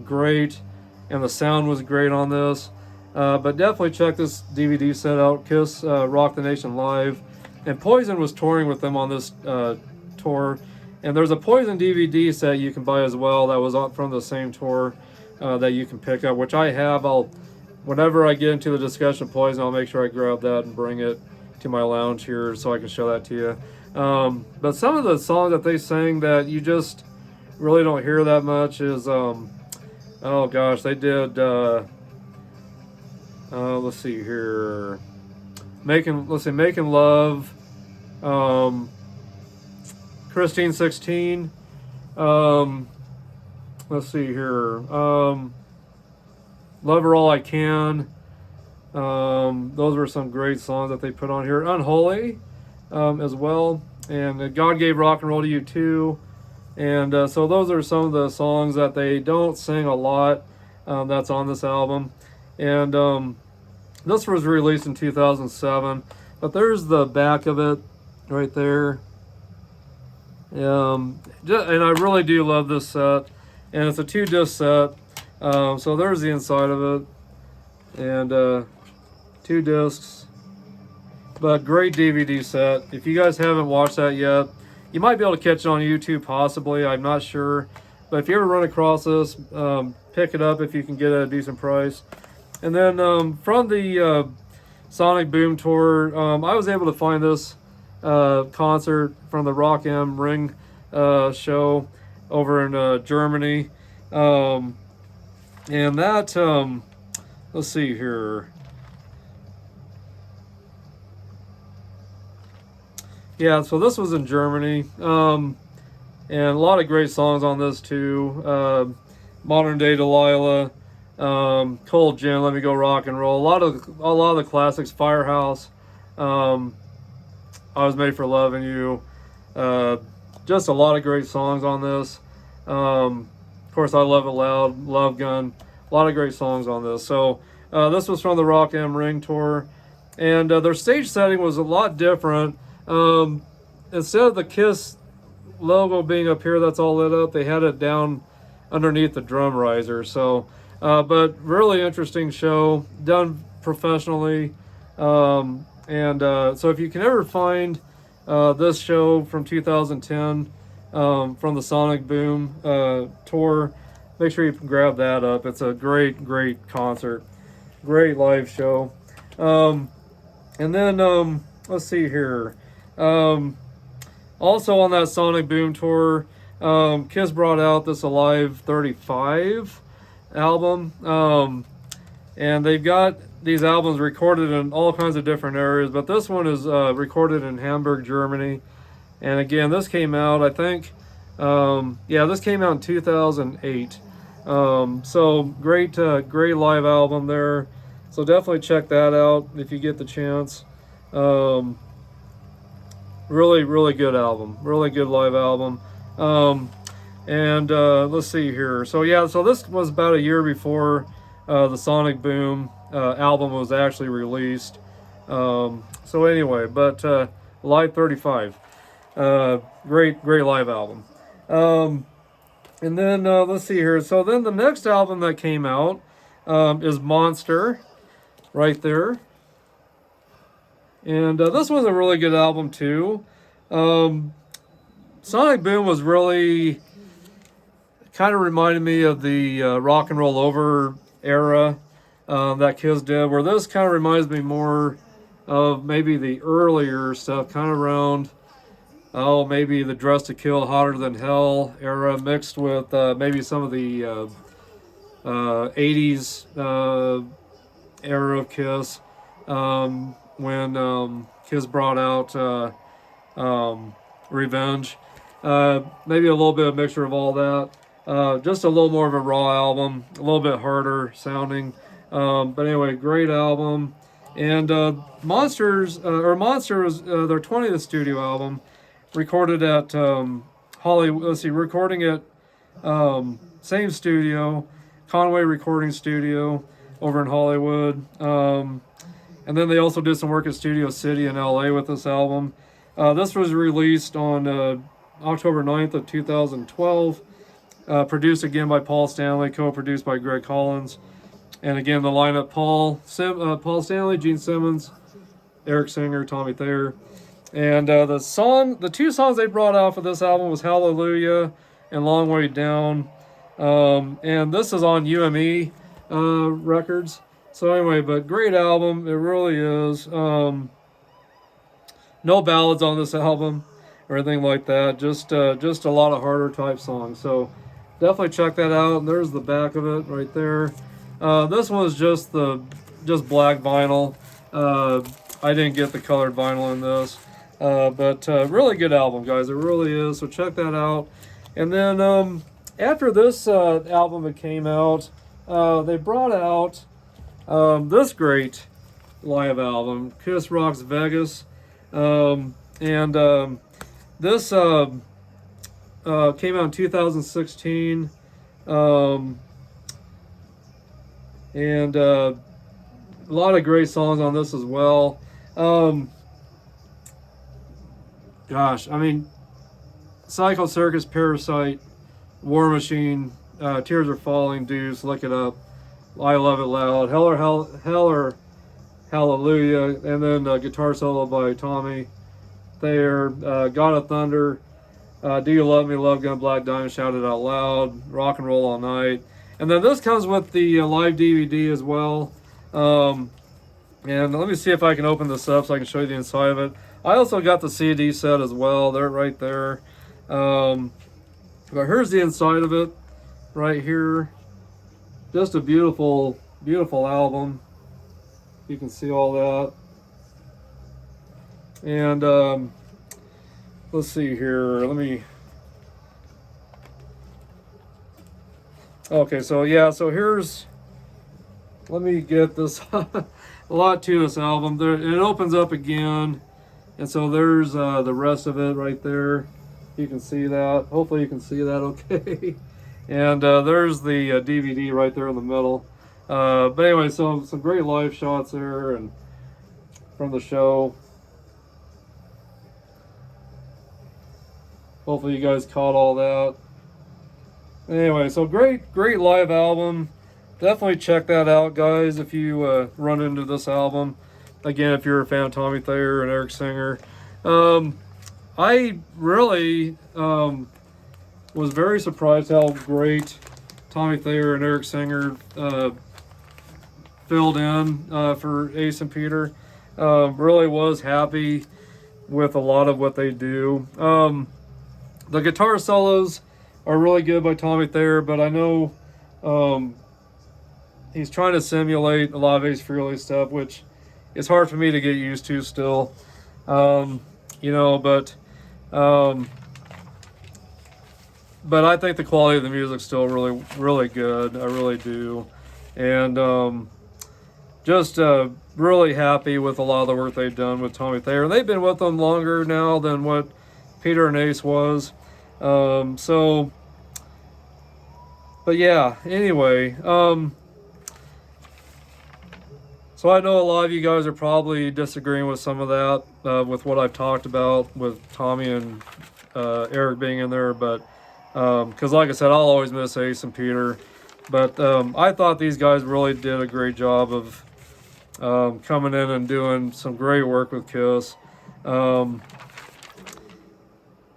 great, and the sound was great on this. But definitely check this DVD set out, Kiss Rock the Nation Live. And Poison was touring with them on this tour. And there's a Poison DVD set you can buy as well that was from the same tour that you can pick up, which I have. Whenever I get into the discussion of Poison, I'll make sure I grab that and bring it to my lounge here so I can show that to you. But some of the songs that they sang that you just really don't hear that much is, oh gosh, they did, let's see here, Making Love, Christine 16, let's see here, Love Her All I Can. Those were some great songs that they put on here. Unholy as well, and God Gave Rock and Roll to You Too. And so those are some of the songs that they don't sing a lot that's on this album. And this was released in 2007, but there's the back of it right there. And I really do love this set, and it's a 2-disc set. So there's the inside of it, and 2 discs. But great DVD set. If you guys haven't watched that yet, you might be able to catch it on YouTube, possibly. I'm not sure. But if you ever run across this, pick it up if you can get it at a decent price. And then from the Sonic Boom tour, I was able to find this concert from the Rock M Ring show over in Germany. And that, let's see here. Yeah, so this was in Germany, and a lot of great songs on this too. Modern Day Delilah, Cold Gin, Let Me Go Rock and Roll. A lot of the classics. Firehouse, I Was Made for Loving You. Just a lot of great songs on this. Of course, I Love It Loud, Love Gun. A lot of great songs on this. So this was from the Rock am Ring tour, and their stage setting was a lot different. Instead of the Kiss logo being up here, that's all lit up, they had it down underneath the drum riser. So, but really interesting show, done professionally. So if you can ever find this show from 2010 from the Sonic Boom tour, make sure you grab that up. It's a great concert, great live show. And then let's see here. Also on that Sonic Boom tour, Kiss brought out this Alive 35 album, and they've got these albums recorded in all kinds of different areas, but this one is recorded in Hamburg, Germany. And again, this came out, I think, this came out in 2008. So great live album there. So definitely check that out if you get the chance. Really good album, really good live album. Let's see here. So yeah, so this was about a year before the Sonic Boom album was actually released. So anyway, but Live 35, great live album. And then let's see here. So then the next album that came out is Monster, right there. And this was a really good album too. Sonic Boom was really kind of reminded me of the Rock and Roll Over era that Kiss did, where this kind of reminds me more of maybe the earlier stuff, kind of around, maybe the Dress to Kill, Hotter Than Hell era, mixed with maybe some of the 80s era of Kiss. When Kiss brought out Revenge. Maybe a little bit of mixture of all that. Just a little more of a raw album, a little bit harder sounding. But anyway, great album. And Monster was their 20th studio album, recorded at Hollywood. Let's see, recording at same studio, Conway Recording Studio over in Hollywood. And then they also did some work at Studio City in LA with this album. This was released on October 9th of 2012. Produced again by Paul Stanley, co-produced by Greg Collins. And again, the lineup: Paul Stanley, Gene Simmons, Eric Singer, Tommy Thayer. And the two songs they brought out for this album was Hallelujah and Long Way Down. And this is on UME Records. So anyway, but great album, it really is. No ballads on this album or anything like that. Just a lot of harder type songs. So definitely check that out. And there's the back of it right there. This one is just black vinyl. I didn't get the colored vinyl in this, but really good album, guys. It really is. So check that out. And then after this album that came out, they brought out this great live album, Kiss Rocks Vegas. This came out in 2016. A lot of great songs on this as well. Gosh, I mean, Psycho Circus, Parasite, War Machine, Tears Are Falling, Deuce, Look It Up, I Love It Loud, Hell or Hallelujah, and then guitar solo by Tommy Thayer, God of Thunder, Do You Love Me, Love Gun, Black Diamond, Shout It Out Loud, Rock and Roll All Night. And then this comes with the live DVD as well. And let me see if I can open this up so I can show you the inside of it. I also got the CD set as well. They're right there. But here's the inside of it right here. Just a beautiful beautiful album. You can see all that. And let's see here. Let me. Okay, so yeah, so here's. Let me get this. A lot to this album. There, it opens up again, and so there's the rest of it right there. You can see that. Hopefully, you can see that okay. And there's the DVD right there in the middle. But anyway, so some great live shots there and from the show. Hopefully you guys caught all that. Anyway, so great live album. Definitely check that out, guys, if you run into this album. Again, if you're a fan of Tommy Thayer and Eric Singer. I really was very surprised how great Tommy Thayer and Eric Singer filled in for Ace and Peter. Really was happy with a lot of what they do. The guitar solos are really good by Tommy Thayer, but I know he's trying to simulate a lot of Ace Frehley stuff, which is hard for me to get used to still. You know, but I think the quality of the music's still really good. I really do. And just really happy with a lot of the work they've done with Tommy Thayer. They've been with them longer now than what Peter and Ace was. So, but yeah, anyway. So I know a lot of you guys are probably disagreeing with some of that, with what I've talked about with Tommy and Eric being in there, but because like I said, I'll always miss Ace and Peter. But I thought these guys really did a great job of coming in and doing some great work with Kiss.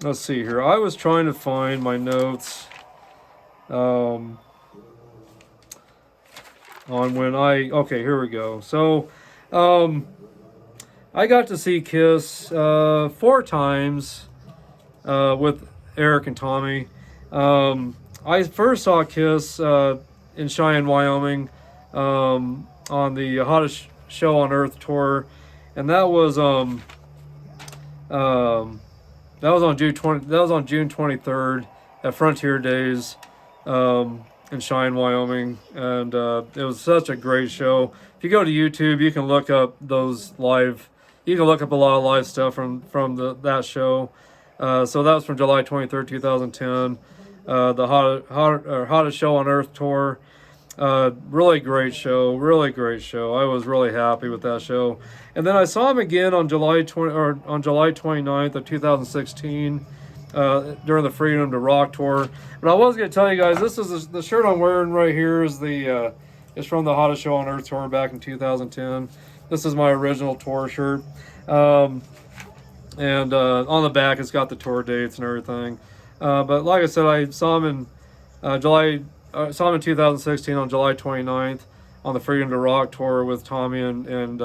Let's see here. I was trying to find my notes on when okay, here we go. So I got to see Kiss 4 times with Eric and Tommy. I first saw Kiss in Cheyenne, Wyoming, on the Hottest Show on Earth tour, and that was on June 23rd at Frontier Days in Cheyenne, Wyoming, and it was such a great show. If you go to YouTube, you can look up those live. You can look up a lot of live stuff from that show. So that was from July 23rd, 2010. The Hottest Show on Earth tour. Really great show. Really great show. I was really happy with that show. And then I saw him again on July 29th of 2016 during the Freedom to Rock tour. But I was going to tell you guys, this is the shirt I'm wearing right here is it's from the Hottest Show on Earth tour back in 2010. This is my original tour shirt. And on the back, it's got the tour dates and everything. But like I said, I saw him in saw him in 2016 on July 29th on the Freedom to Rock tour with Tommy and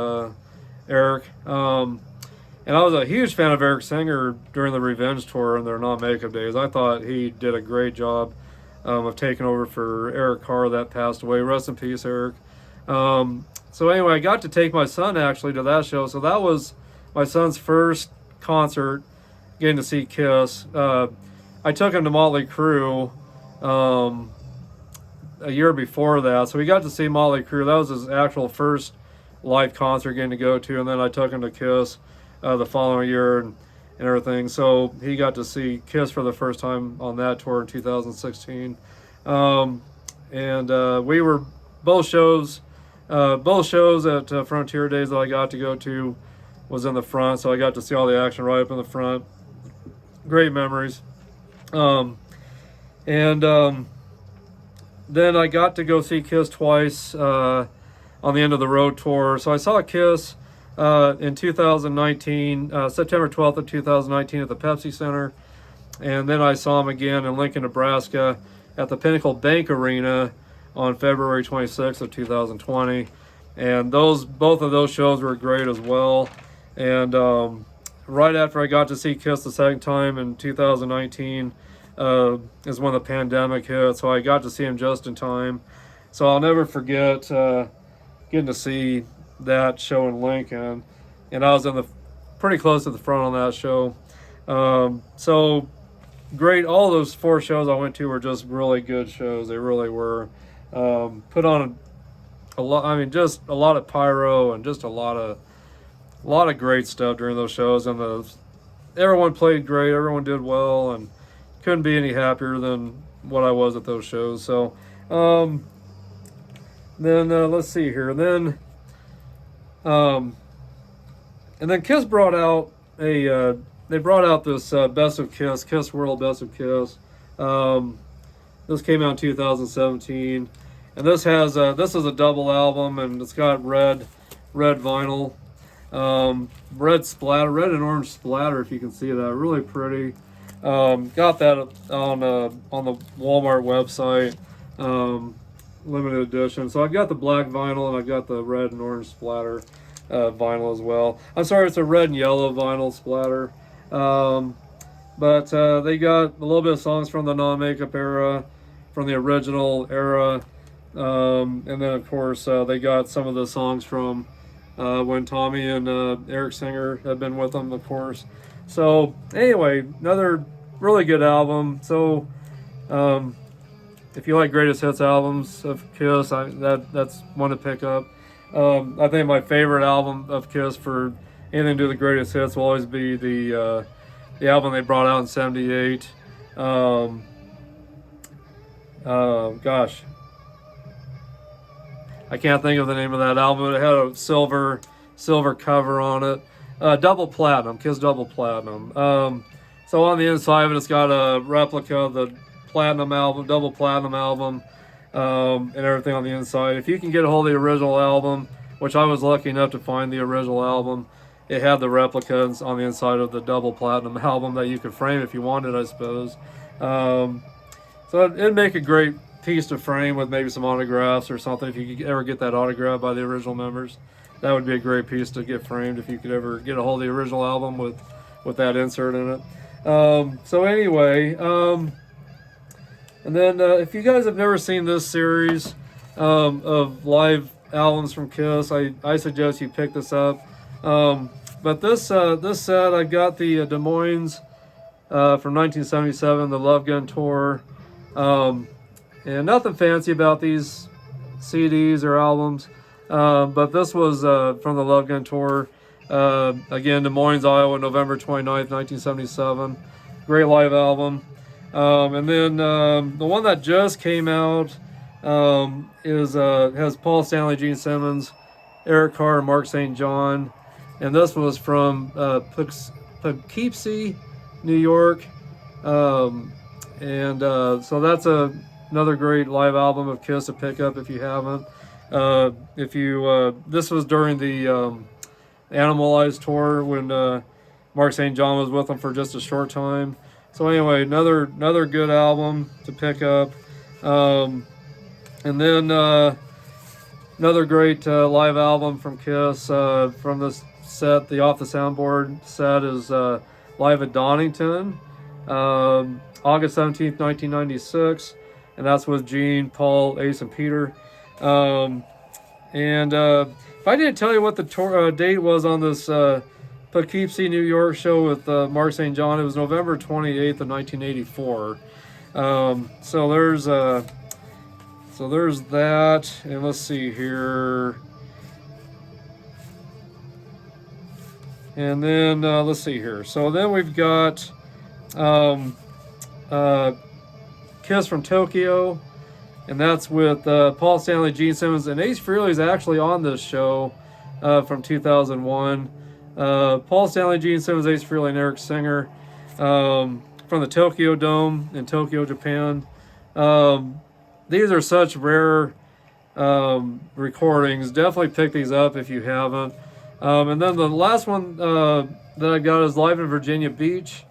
Eric. And I was a huge fan of Eric Singer during the Revenge tour and their non-makeup days. I thought he did a great job of taking over for Eric Carr that passed away. Rest in peace, Eric. So anyway, I got to take my son actually to that show. So that was my son's first concert getting to see Kiss. I took him to Motley Crue a year before that, so we got to see Motley Crue. That was his actual first live concert getting to go to, and then I took him to Kiss the following year and everything. So he got to see Kiss for the first time on that tour in 2016. We were both shows at Frontier Days that I got to go to was in the front, so I got to see all the action right up in the front. Great memories. Then I got to go see Kiss twice on the End of the Road tour. So I saw Kiss in 2019, September 12th of 2019 at the Pepsi Center. And then I saw him again in Lincoln, Nebraska at the Pinnacle Bank Arena on February 26th of 2020. And both of those shows were great as well. And right after I got to see Kiss the second time in 2019 is when the pandemic hit, so I got to see him just in time. So I'll never forget getting to see that show in Lincoln, and I was in the pretty close to the front on that show. So great. All those 4 shows I went to were just really good shows. They really were. Put on a lot. I mean, just a lot of pyro and just a lot of great stuff during those shows. And everyone played great. Everyone did well, and couldn't be any happier than what I was at those shows. So then let's see here. Then and then Kiss brought out they brought out this Best of Kiss World Best of Kiss. This came out in 2017, and this is a double album, and it's got red vinyl, red and orange splatter, if you can see that, really pretty. Got that on the Walmart website, limited edition. So I've got the black vinyl and I've got the red and orange splatter vinyl as well. I'm sorry, it's a red and yellow vinyl splatter. But they got a little bit of songs from the non-makeup era, from the original era, and then of course they got some of the songs from when Tommy and Eric Singer had been with them, of course. So anyway, another really good album. So if you like greatest hits albums of Kiss, that's one to pick up. I think my favorite album of Kiss for anything to do with the greatest hits will always be the album they brought out in '78. Gosh, I can't think of the name of that album. It had a silver cover on it. Double Platinum, Kiss Double Platinum. So on the inside of it, it's got a replica of the Platinum album, Double Platinum album, and everything on the inside. If you can get a hold of the original album, which I was lucky enough to find the original album, it had the replicas on the inside of the Double Platinum album that you could frame if you wanted, I suppose. So it'd make a great piece to frame with maybe some autographs or something. If you could ever get that autographed by the original members, that would be a great piece to get framed if you could ever get a hold of the original album with that insert in it. So anyway, and then if you guys have never seen this series of live albums from Kiss, I suggest you pick this up. But this set, I got the Des Moines from 1977, the Love Gun tour, and nothing fancy about these CDs or albums, but this was from the Love Gun tour. Again, Des Moines, Iowa, November 29th, 1977. Great live album. And then the one that just came out has Paul Stanley, Gene Simmons, Eric Carr, and Mark St. John. And this was from Poughkeepsie, New York. So that's another great live album of Kiss to pick up if you haven't. This was during the Animalize tour when Mark St. John was with them for just a short time. So anyway, another good album to pick up. And then another great live album from Kiss from this set, the Off the Soundboard set, is Live at Donington, August 17th, 1996. And that's with Gene, Paul, Ace, and Peter. If I didn't tell you what the tour date was on this Poughkeepsie, New York show with Mark St. John, it was November 28th of 1984. So there's that, and let's see here. And then let's see here. So then we've got Kiss from Tokyo, and that's with Paul Stanley, Gene Simmons, and Ace Frehley is actually on this show from 2001. Paul Stanley, Gene Simmons, Ace Frehley, and Eric Singer from the Tokyo Dome in Tokyo, Japan. These are such rare recordings. Definitely pick these up if you haven't. And then the last one that I got is Live in Virginia Beach.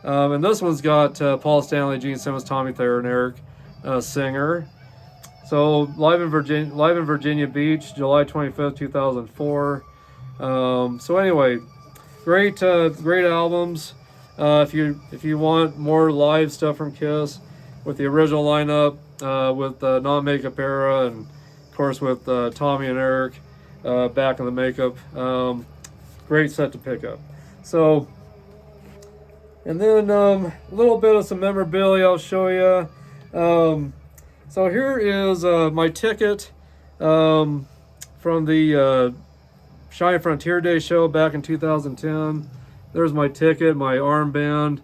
And this one's got Paul Stanley, Gene Simmons, Tommy Thayer, and Eric Singer. So Live in Virginia Beach, July 25th, 2004. So anyway, great albums. If you want more live stuff from Kiss with the original lineup, with non-makeup era, and of course with Tommy and Eric back in the makeup. Great set to pick up. So, and then a little bit of some memorabilia I'll show you. So here is my ticket from the Shine Frontier Day show back in 2010. There's my ticket, my armband,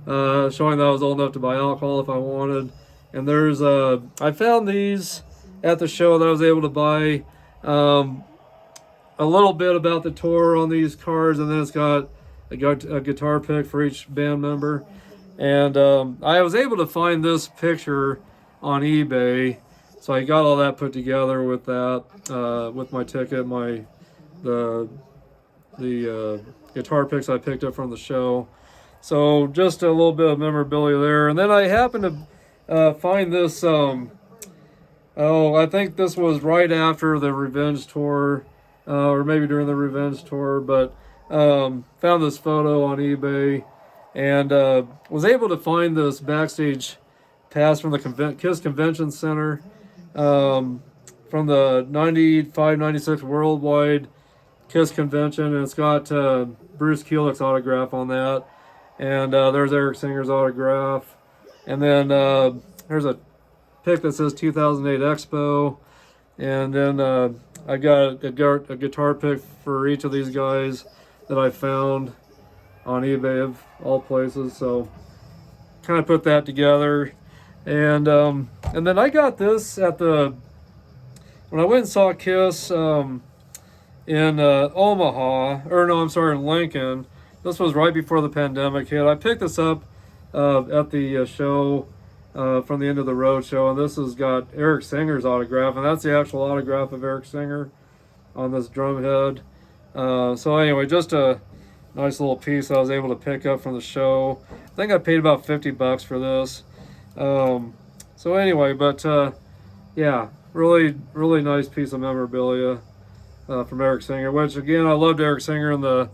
showing that I was old enough to buy alcohol if I wanted. And there's I found these at the show that I was able to buy. A little bit about the tour on these cards, and then it's got a guitar pick for each band member. And I was able to find this picture on eBay, so I got all that put together with that, with my ticket, the guitar picks I picked up from the show. So just a little bit of memorabilia there. And then I happened to find this. I think this was right after the Revenge tour, or maybe during the Revenge tour, but found this photo on eBay, and was able to find this backstage pass from the KISS Convention Center from the 95-96 Worldwide KISS Convention, and it's got Bruce Kulick's autograph on that, and there's Eric Singer's autograph, and then there's a pic that says 2008 Expo, and then I got a guitar pick for each of these guys that I found on eBay of all places. So kind of put that together, and then I got this at when I went and saw KISS in Omaha, or no, I'm sorry, in Lincoln. This was right before the pandemic hit. I picked this up at the show from the End of the Road show, and this has got Eric Singer's autograph, and that's the actual autograph of Eric Singer on this drum head. So anyway, just a nice little piece I was able to pick up from the show. I think I paid about $50 for this. So anyway, but yeah, really nice piece of memorabilia from Eric Singer, which again, I loved Eric Singer in the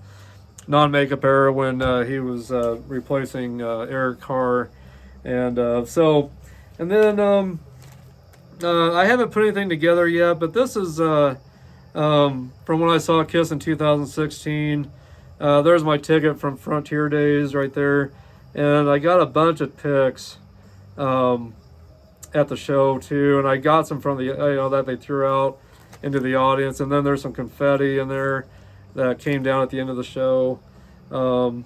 non-makeup era when he was replacing Eric Carr. And and then I haven't put anything together yet, but this is from when I saw KISS in 2016. There's my ticket from Frontier Days right there, and I got a bunch of pics at the show too, and I got some from the that they threw out into the audience, and then there's some confetti in there that came down at the end of the show. So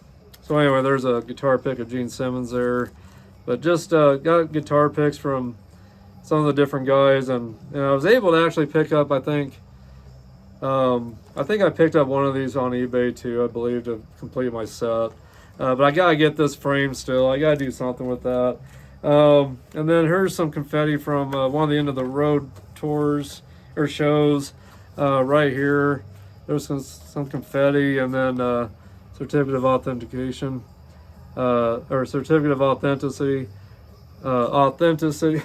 anyway, there's a guitar pick of Gene Simmons there. But just got guitar picks from some of the different guys, and I was able to actually pick up, I think I picked up one of these on eBay too, I believe, to complete my set. But I gotta get this frame still. I gotta do something with that. And then here's some confetti from one of the End of the Road tours or shows right here. There's some confetti, and then certificate of authentication. Or certificate of authenticity. Authenticity.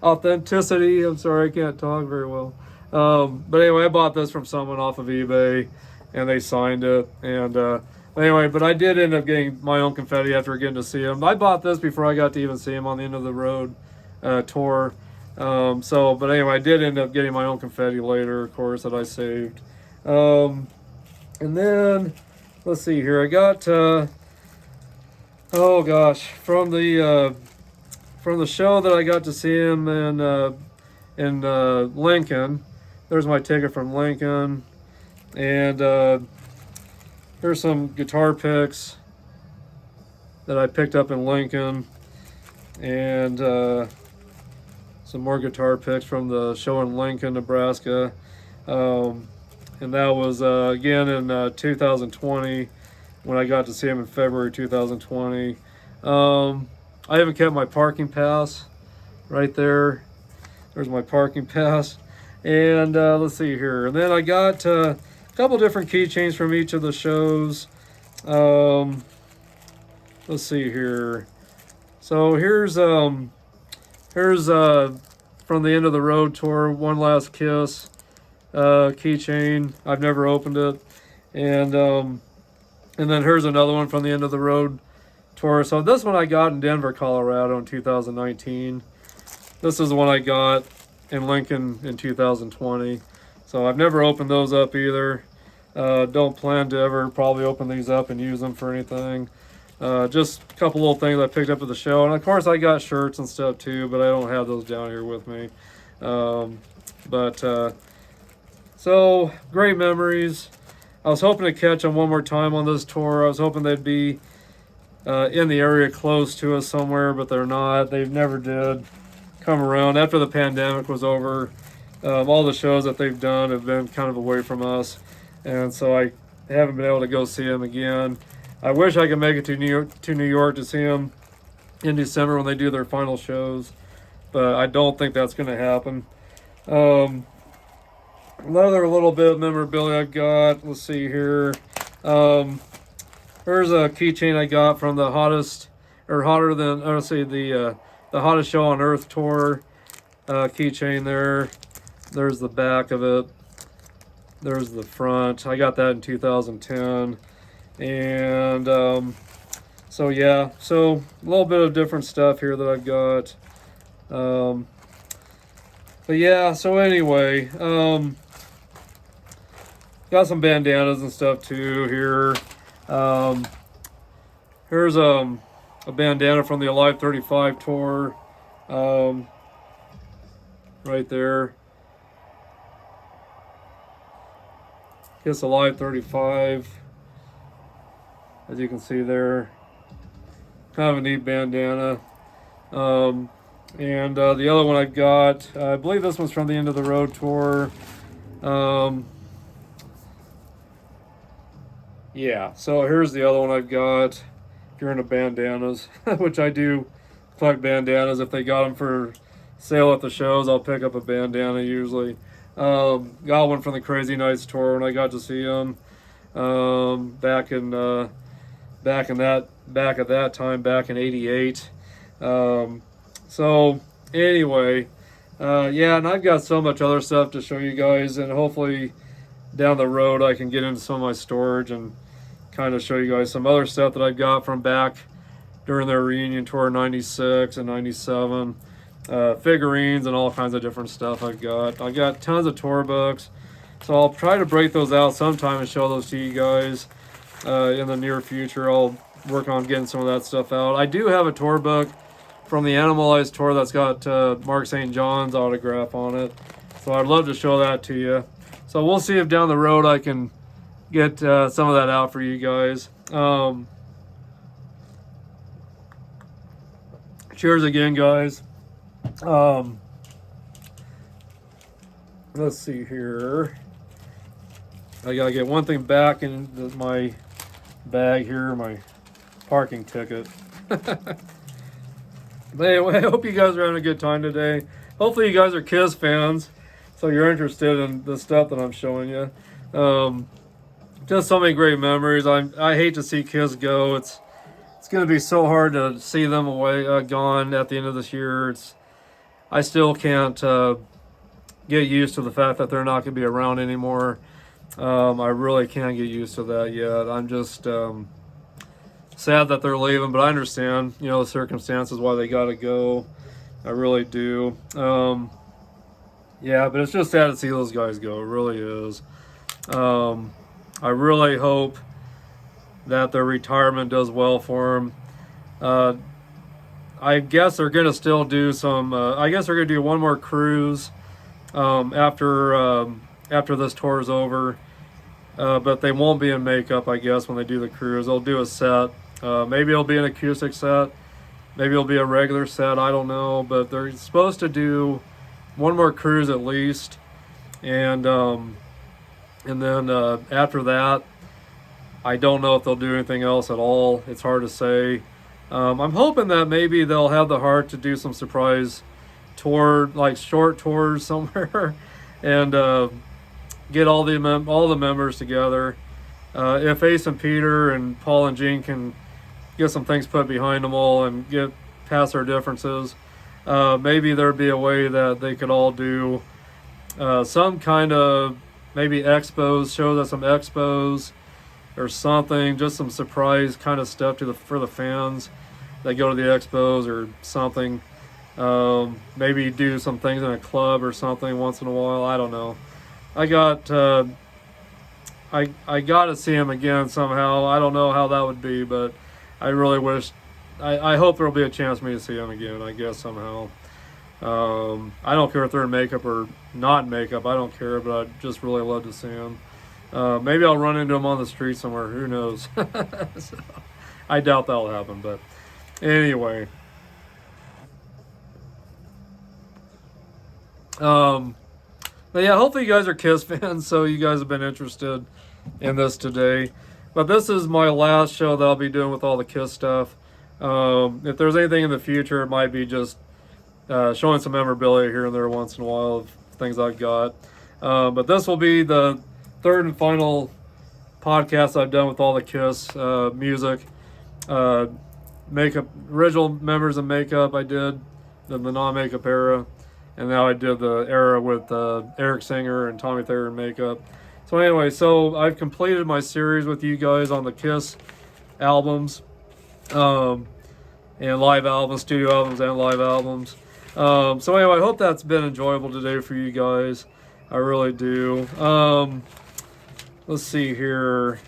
I'm sorry, I can't talk very well. But anyway, I bought this from someone off of eBay, and they signed it. And anyway, but I did end up getting my own confetti after getting to see him. I bought this before I got to even see him on the End of the Road tour. But anyway, I did end up getting my own confetti later, of course, that I saved. And then let's see here. I got. Oh gosh, from the show that I got to see him in Lincoln. There's my ticket from Lincoln, and here's some guitar picks that I picked up in Lincoln, and some more guitar picks from the show in Lincoln, Nebraska, and that was again in 2020. When I got to see him in February 2020. I haven't kept my parking pass right there. There's my parking pass. And let's see here. And then I got a couple different keychains from each of the shows. Let's see here. So here's from the End of the Road tour, One Last Kiss keychain. I've never opened it. And then here's another one from the End of the Road tour. So this one I got in Denver, Colorado in 2019. This is the one I got in Lincoln in 2020. So I've never opened those up either. Don't plan to ever probably open these up and use them for anything. Just a couple little things I picked up at the show. And of course I got shirts and stuff too, but I don't have those down here with me. So great memories. I was hoping to catch them one more time on this tour. I was hoping they'd be in the area close to us somewhere, but they're not. They never did come around. After the pandemic was over, all the shows that they've done have been kind of away from us, and so I haven't been able to go see them again. I wish I could make it to New York to see them in December when they do their final shows, but I don't think that's going to happen. Another little bit of memorabilia I've got. Let's see here. Here's a keychain I got from the hottest, or hotter than, I would say the hottest show on earth tour keychain there. There's the back of it. There's the front. I got that in 2010. And so yeah, so a little bit of different stuff here that I've got. But yeah, so anyway, got some bandanas and stuff too here. Here's a bandana from the Alive 35 tour, right there. Kiss Alive 35, as you can see there. Kind of a neat bandana. And the other one I've got, I believe this one's from the End of the Road tour. Yeah, so here's the other one I've got. If you're into bandanas, which I do collect bandanas. If they got them for sale at the shows, I'll pick up a bandana usually. Got one from the Crazy Nights tour when I got to see them back at that time, back in '88. So anyway, yeah, and I've got so much other stuff to show you guys, and hopefully down the road I can get into some of my storage and kind of show you guys some other stuff that I've got from back during their reunion tour, 96 and 97. Figurines and all kinds of different stuff I've got. I got tons of tour books, so I'll try to break those out sometime and show those to you guys in the near future. I'll work on getting some of that stuff out. I do have a tour book from the Animalized tour that's got Mark St. John's autograph on it, so I'd love to show that to you. So we'll see if down the road I can get some of that out for you guys. Cheers again, guys. Let's see here. I gotta get one thing back in my bag here, my parking ticket. But anyway, I hope you guys are having a good time today. Hopefully you guys are Kiss fans, so you're interested in the stuff that I'm showing you. Just so many great memories. I hate to see Kiss go. It's going to be so hard to see them gone at the end of this year. I still can't get used to the fact that they're not going to be around anymore. I really can't get used to that yet. I'm just sad that they're leaving, but I understand, the circumstances why they got to go. I really do. Yeah, but it's just sad to see those guys go. It really is. I really hope that their retirement does well for them. I guess they're going to still do some, I guess they're going to do one more cruise after this tour is over. But they won't be in makeup, I guess, when they do the cruise. They'll do a set. Maybe it'll be an acoustic set. Maybe it'll be a regular set. I don't know. But they're supposed to do one more cruise at least. And then after that, I don't know if they'll do anything else at all. It's hard to say. I'm hoping that maybe they'll have the heart to do some surprise tour, like short tours somewhere, and get all the members together. If Ace and Peter and Paul and Gene can get some things put behind them all and get past their differences, maybe there'd be a way that they could all do some kind of maybe expos, shows us some expos or something, just some surprise kind of stuff for the fans that go to the expos or something. Maybe do some things in a club or something once in a while. I don't know. I got to see him again somehow. I don't know how that would be, but I really wish. I hope there'll be a chance for me to see him again. I guess somehow. I don't care if they're in makeup or not in makeup. I don't care, but I'd just really love to see him. Maybe I'll run into him on the street somewhere. Who knows? So, I doubt that'll happen, but anyway. But yeah, hopefully you guys are Kiss fans, so you guys have been interested in this today. But this is my last show that I'll be doing with all the Kiss stuff. If there's anything in the future, it might be just showing some memorabilia here and there once in a while of things I've got. But this will be the third and final podcast I've done with all the Kiss music. Makeup, original members of makeup I did, the non-makeup era. And now I did the era with Eric Singer and Tommy Thayer in makeup. So anyway, so I've completed my series with you guys on the Kiss albums, and live albums, studio albums, and live albums. So anyway, I hope that's been enjoyable today for you guys. I really do. Let's see here.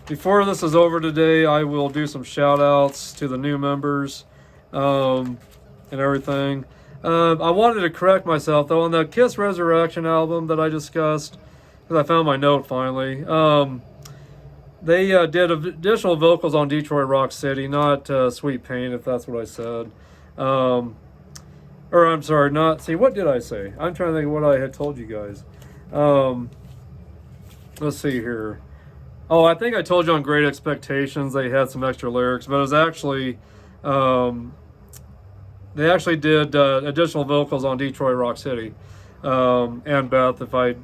Before this is over today, I will do some shout outs to the new members and everything. I wanted to correct myself though on the Kiss Resurrection album that I discussed, because I found my note finally. They did additional vocals on Detroit Rock City, not Sweet Pain, if that's what I said. Or I'm sorry, not. See, what did I say? I'm trying to think of what I had told you guys. Let's see here. Oh, I think I told you on Great Expectations they had some extra lyrics, but it was actually. They actually did additional vocals on Detroit Rock City, and Beth. I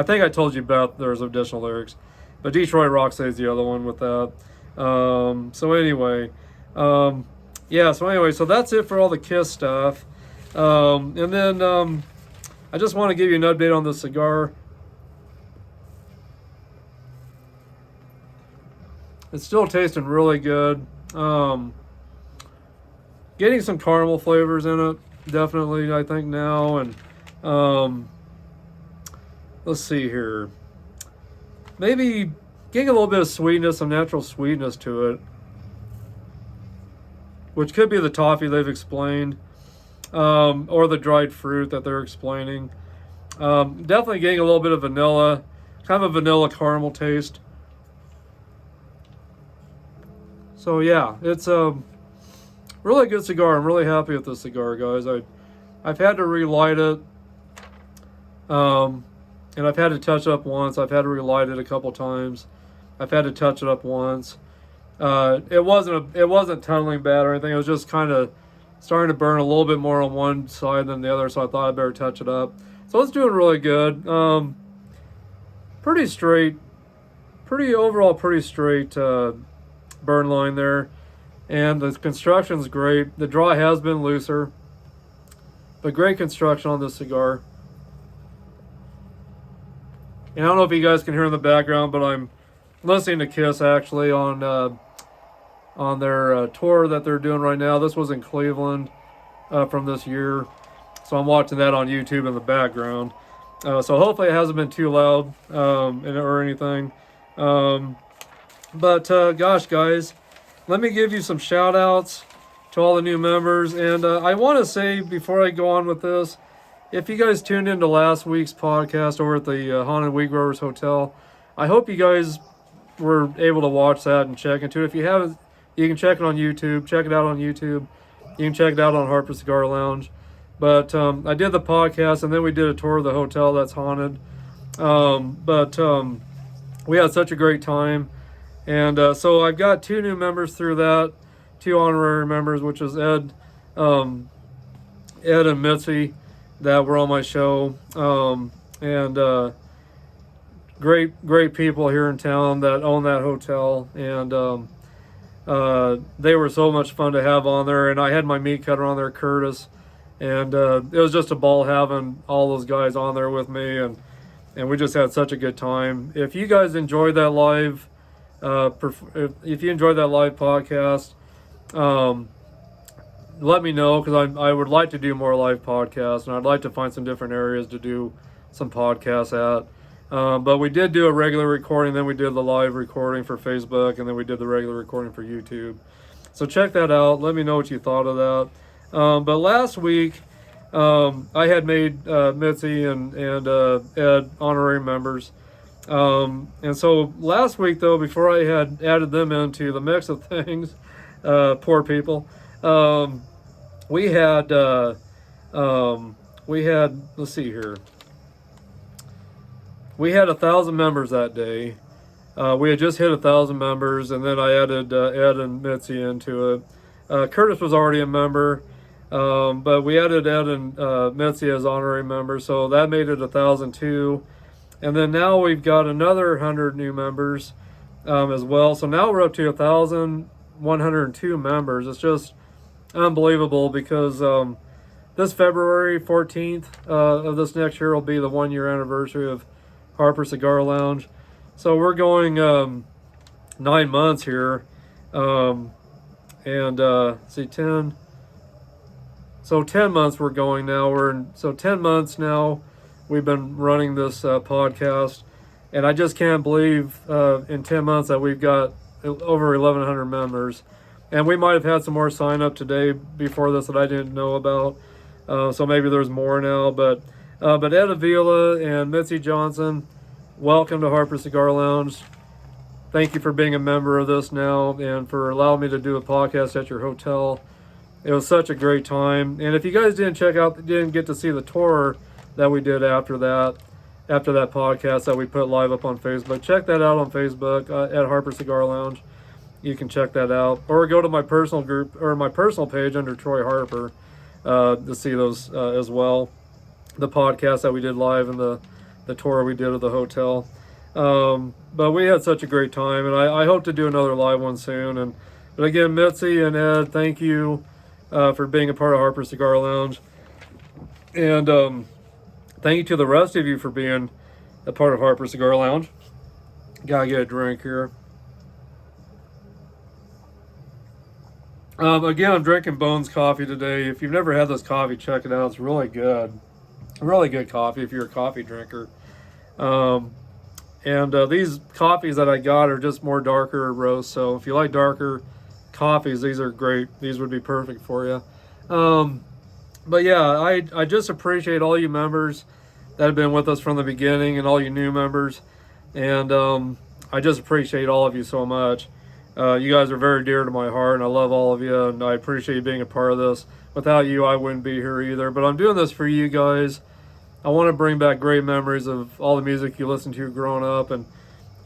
think I told you Beth. There's additional lyrics, but Detroit Rock City is the other one with that. So anyway, so that's it for all the Kiss stuff. And then I just want to give you an update on the cigar. It's still tasting really good. Getting some caramel flavors in it, definitely, I think now. And let's see here. Maybe getting a little bit of sweetness, some natural sweetness to it, which could be the toffee they've explained, or the dried fruit that they're explaining. Definitely getting a little bit of vanilla, kind of a vanilla caramel taste. So yeah, it's really good cigar. I'm really happy with this cigar, guys. I've had to relight it, and I've had to touch it up once. I've had to relight it a couple times. I've had to touch it up once. It wasn't tunneling bad or anything. It was just kind of starting to burn a little bit more on one side than the other, so I thought I'd better touch it up. So it's doing really good. Pretty straight, pretty straight burn line there. And the construction's great. The draw has been looser, but great construction on this cigar. And I don't know if you guys can hear in the background, but I'm listening to Kiss actually on their tour that they're doing right now. This was in Cleveland from this year, so I'm watching that on YouTube in the background. So hopefully it hasn't been too loud or anything. But gosh, guys, let me give you some shout outs to all the new members. And I want to say before I go on with this, if you guys tuned into last week's podcast over at the Haunted Wheat Growers Hotel, I hope you guys were able to watch that and check into it. If you haven't, you can check it on YouTube. Check it out on YouTube. You can check it out on Harper Cigar Lounge. But I did the podcast, and then we did a tour of the hotel that's haunted. We had such a great time. And so I've got 2 new members through that, 2 honorary members, which is Ed and Mitzi, that were on my show. Great people here in town that own that hotel. And they were so much fun to have on there. And I had my meat cutter on there, Curtis. And it was just a ball having all those guys on there with me. And we just had such a good time. If you guys enjoyed that live... if you enjoyed that live podcast, let me know, because I would like to do more live podcasts, and I'd like to find some different areas to do some podcasts at. But we did do a regular recording, then we did the live recording for Facebook, and then we did the regular recording for YouTube. So check that out. Let me know what you thought of that. But last week, I had made Mitzi and Ed honorary members. And so last week, though, before I had added them into the mix of things, poor people, we had, let's see here. We had 1,000 members that day. We had just hit 1,000 members, and then I added Ed and Mitzi into it. Curtis was already a member, but we added Ed and Mitzi as honorary members, so that made it 1,002. And then now we've got another 100 new members as well. So now we're up to 1,102 members. It's just unbelievable, because this February 14th of this next year will be the 1-year anniversary of Harper Cigar Lounge. So we're going 9 months here, see, 10. So 10 months we're going now. So 10 months now we've been running this podcast, and I just can't believe in 10 months that we've got over 1,100 members. And we might have had some more sign up today before this that I didn't know about. So maybe there's more now, but Ed Avila and Mitzi Johnson, welcome to Harper Cigar Lounge. Thank you for being a member of this now, and for allowing me to do a podcast at your hotel. It was such a great time. And if you guys didn't get to see the tour that we did after that podcast that we put live up on Facebook, check that out on Facebook at Harper Cigar Lounge. You can check that out, or go to my personal group or my personal page under Troy Harper to see those as well. The podcast that we did live and the tour we did at the hotel. But we had such a great time, and I hope to do another live one soon. But again, Mitzi and Ed, thank you for being a part of Harper Cigar Lounge. And thank you to the rest of you for being a part of Harper Cigar Lounge. Gotta get a drink here. Again, I'm drinking Bones coffee today. If you've never had this coffee, check it out. It's really good. Really good coffee if you're a coffee drinker. These coffees that I got are just more darker roasts. So if you like darker coffees, these are great. These would be perfect for you. But yeah, I just appreciate all you members that have been with us from the beginning, and all you new members. And I just appreciate all of you so much. You guys are very dear to my heart, and I love all of you, and I appreciate you being a part of this. Without you, I wouldn't be here either. But I'm doing this for you guys. I want to bring back great memories of all the music you listened to growing up, and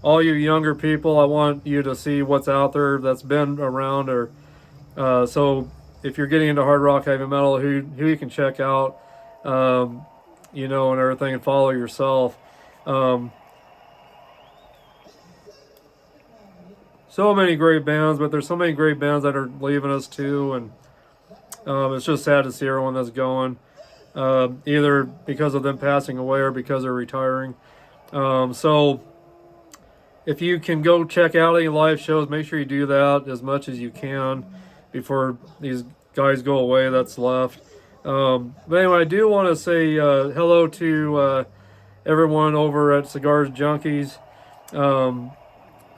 all you younger people, I want you to see what's out there that's been around. Or so if you're getting into hard rock, heavy metal, who you can check out, and everything, and follow yourself. So many great bands, but there's so many great bands that are leaving us too, and it's just sad to see everyone that's going, either because of them passing away or because they're retiring. So if you can go check out any live shows, make sure you do that as much as you can before these guys go away that's left. But anyway, I do want to say hello to everyone over at Cigars Junkies.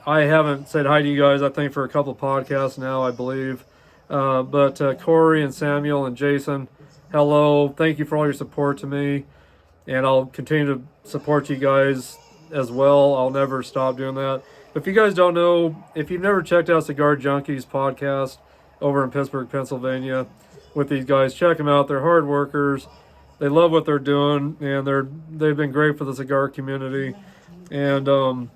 I haven't said hi to you guys, I think, for a couple of podcasts now, I believe. But Corey and Samuel and Jason, hello. Thank you for all your support to me. And I'll continue to support you guys as well. I'll never stop doing that. But if you guys don't know, if you've never checked out Cigar Junkies podcast over in Pittsburgh, Pennsylvania with these guys, check them out. They're hard workers. They love what they're doing, and they've been great for the cigar community. And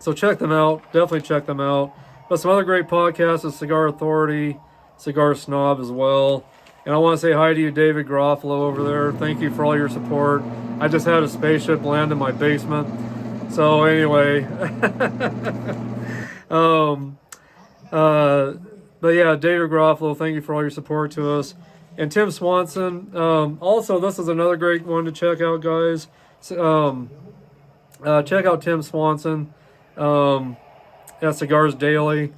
so check them out. Definitely check them out. But some other great podcasts is Cigar Authority, Cigar Snob as well. And I want to say hi to you, David Garofalo over there. Thank you for all your support. I just had a spaceship land in my basement. So anyway. But yeah, David Garofalo, thank you for all your support to us. And Tim Swanson. Also, this is another great one to check out, guys. Check out Tim Swanson. At Cigars Daily.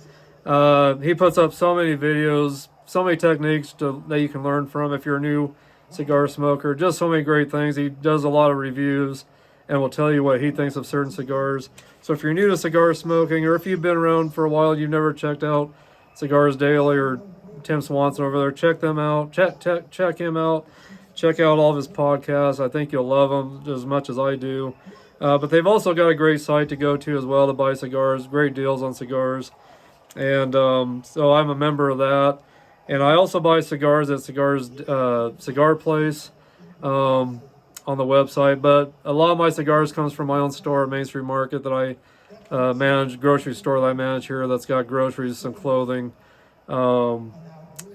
He puts up so many videos, so many techniques that you can learn from if you're a new cigar smoker. Just so many great things. He does a lot of reviews and will tell you what he thinks of certain cigars. So if you're new to cigar smoking, or if you've been around for a while, you've never checked out Cigars Daily or Tim Swanson over there, check them out. Check him out. Check out all of his podcasts. I think you'll love them as much as I do. But they've also got a great site to go to as well to buy cigars. Great deals on cigars. And so I'm a member of that. And I also buy cigars at Cigar Place on the website. But a lot of my cigars comes from my own store at Main Street Market that I manage, grocery store that I manage here that's got groceries, some clothing. And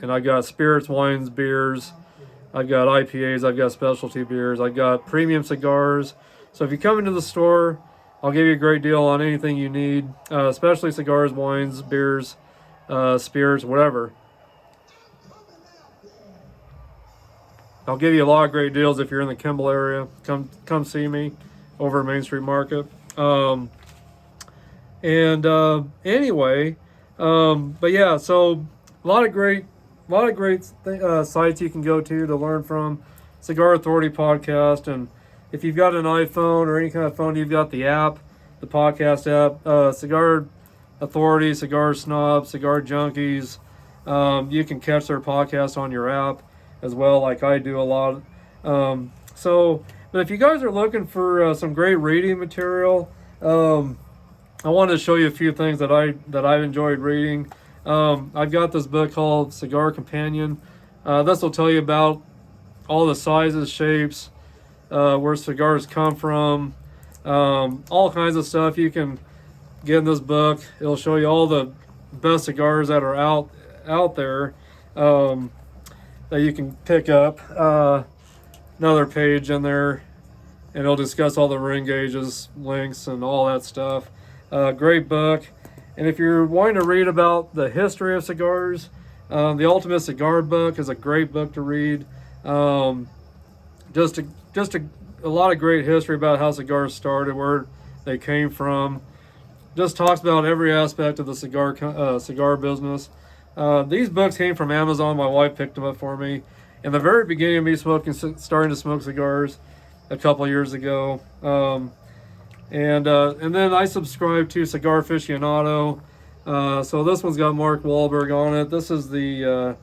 I got spirits, wines, beers. I've got IPAs. I've got specialty beers. I've got premium cigars. So if you come into the store, I'll give you a great deal on anything you need, especially cigars, wines, beers, spirits, whatever. I'll give you a lot of great deals if you're in the Kimball area. Come see me over at Main Street Market. Anyway, but yeah, so a lot of great sites you can go to learn from. Cigar Authority podcast, and if you've got an iPhone or any kind of phone, you've got the app, the podcast app, Cigar Authority, Cigar Snob, Cigar Junkies. You can catch their podcast on your app as well, like I do a lot. But if you guys are looking for some great reading material, I wanted to show you a few things that I've enjoyed reading. I've got this book called Cigar Companion. This will tell you about all the sizes, shapes, where cigars come from, all kinds of stuff you can get in this book. It'll show you all the best cigars that are out there that you can pick up. Another page in there, and it'll discuss all the ring gauges, lengths, and all that stuff. Great book. And if you're wanting to read about the history of cigars, the Ultimate Cigar book is a great book to read. Just a lot of great history about how cigars started, where they came from. Just talks about every aspect of the cigar business. These books came from Amazon. My wife picked them up for me in the very beginning of me starting to smoke cigars a couple years ago. And then I subscribe to Cigar Aficionado. So this one's got Mark Wahlberg on it. This is the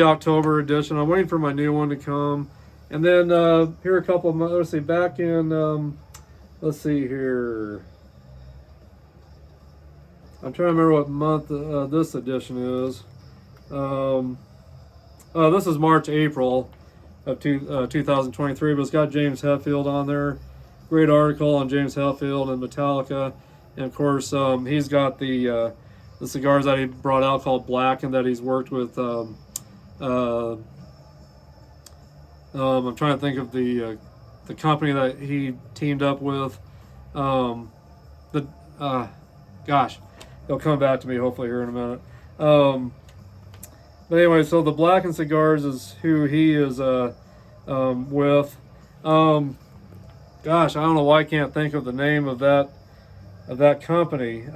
October edition. I'm waiting for my new one to come. And then here are a couple of months. Let's see, back in let's see here. I'm trying to remember what month this edition is. This is March, April of 2023, but it's got James Hetfield on there. Great article on James Hetfield and Metallica. And of course, he's got the cigars that he brought out called Black, and that he's worked with. I'm trying to think of the company that he teamed up with. Gosh, it'll come back to me hopefully here in a minute. But anyway, so the Black and Cigars is who he is with. Gosh, I don't know why I can't think of the name of that company.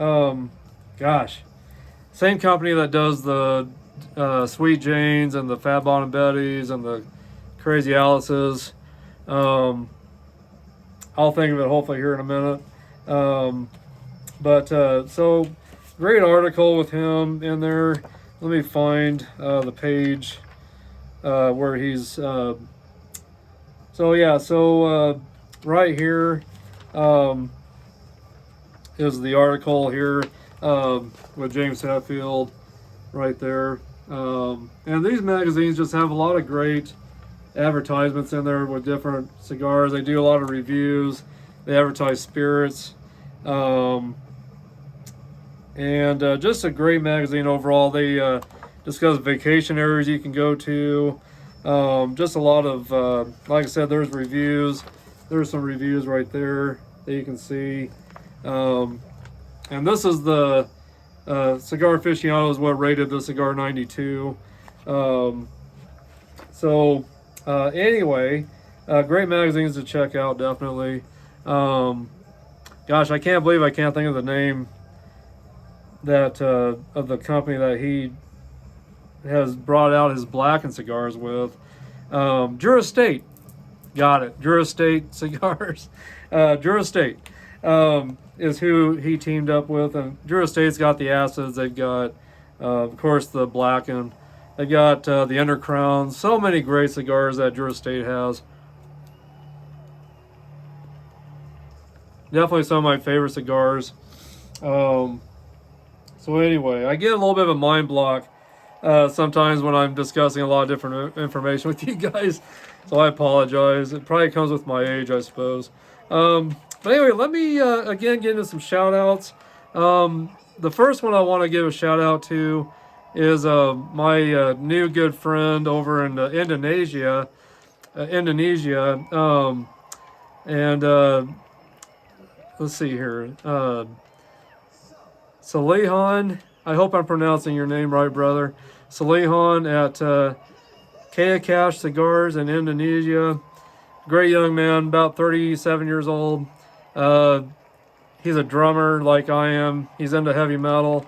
Gosh, same company that does the Sweet Janes and the Fat Bottom Betties and the Crazy Alice's. I'll think of it hopefully here in a minute. So great article with him in there. Let me find the page where he's. Right here is the article here with James Hetfield right there. And these magazines just have a lot of great advertisements in there with different cigars. They do a lot of reviews. They advertise spirits. Just a great magazine overall. They discuss vacation areas you can go to. Just a lot of, like I said, there's reviews. There's some reviews right there that you can see. And this is the Cigar Aficionado is what rated the cigar 92. Anyway, great magazines to check out, definitely. Gosh, I can't believe I can't think of the name of the company that he has brought out his blackened cigars with. Jura State, got it. Jura State Cigars. Jura State is who he teamed up with, and Jura State's got the acids. They've got, of course, the blackened. They got the Undercrown. So many great cigars that Jura State has. Definitely some of my favorite cigars. So anyway, I get a little bit of a mind block sometimes when I'm discussing a lot of different information with you guys. So I apologize. It probably comes with my age, I suppose. But anyway, let me again get into some shout outs. The first one I want to give a shout out to is my new good friend over in Indonesia. Let's see here. Salihan, I hope I'm pronouncing your name right, brother. Salihan at Kaya Cash Cigars in Indonesia. Great young man, about 37 years old. He's a drummer like I am. He's into heavy metal,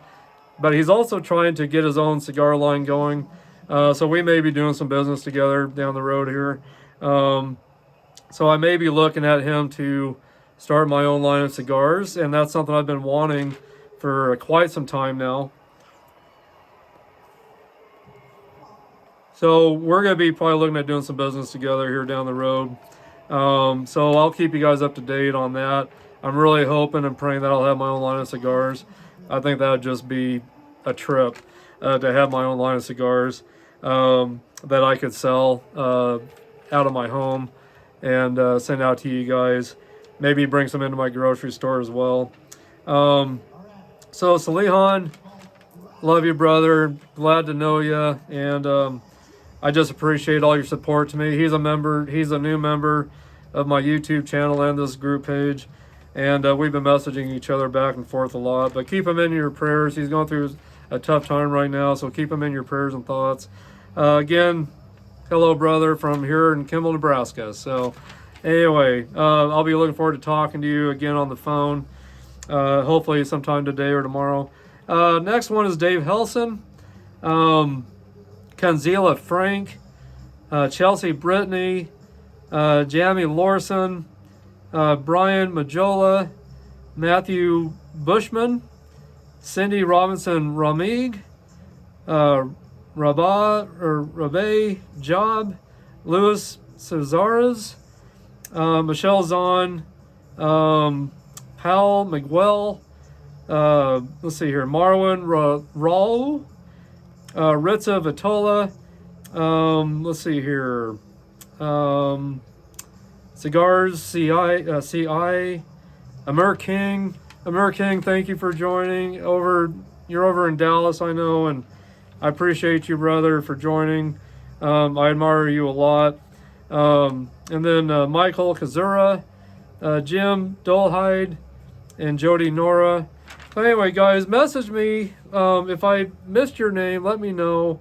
but he's also trying to get his own cigar line going. So we may be doing some business together down the road here. So I may be looking at him to start my own line of cigars, and that's something I've been wanting for quite some time now. So we're going to be probably looking at doing some business together here down the road. So I'll keep you guys up to date on that. I'm really hoping and praying that I'll have my own line of cigars. I think that would just be a trip to have my own line of cigars that I could sell out of my home and send out to you guys. Maybe bring some into my grocery store as well. So Salihan, love you, brother. Glad to know you, and I just appreciate all your support to me. He's a new member of my YouTube channel and this group page, and we've been messaging each other back and forth a lot. But keep him in your prayers. He's going through a tough time right now, so keep him in your prayers and thoughts. Again, hello, brother, from here in Kimball, Nebraska. So anyway, I'll be looking forward to talking to you again on the phone, hopefully sometime today or tomorrow. Next one is Dave Helson, Kanzila Frank, Chelsea Brittany, Jamie Lorson, Brian Majola, Matthew Bushman, Cindy Robinson Ramig, Rabe Job, Louis Cesares, Michelle Zahn, Powell Miguel, let's see here, Marwin Raul, Ritza Vitola, let's see here, Cigars CI, Amir King, thank you for joining. You're over in Dallas, I know, and I appreciate you, brother, for joining. I admire you a lot. And then Michael Kazura, Jim Dolhide, and Jody Nora. So anyway, guys, message me. If I missed your name, let me know.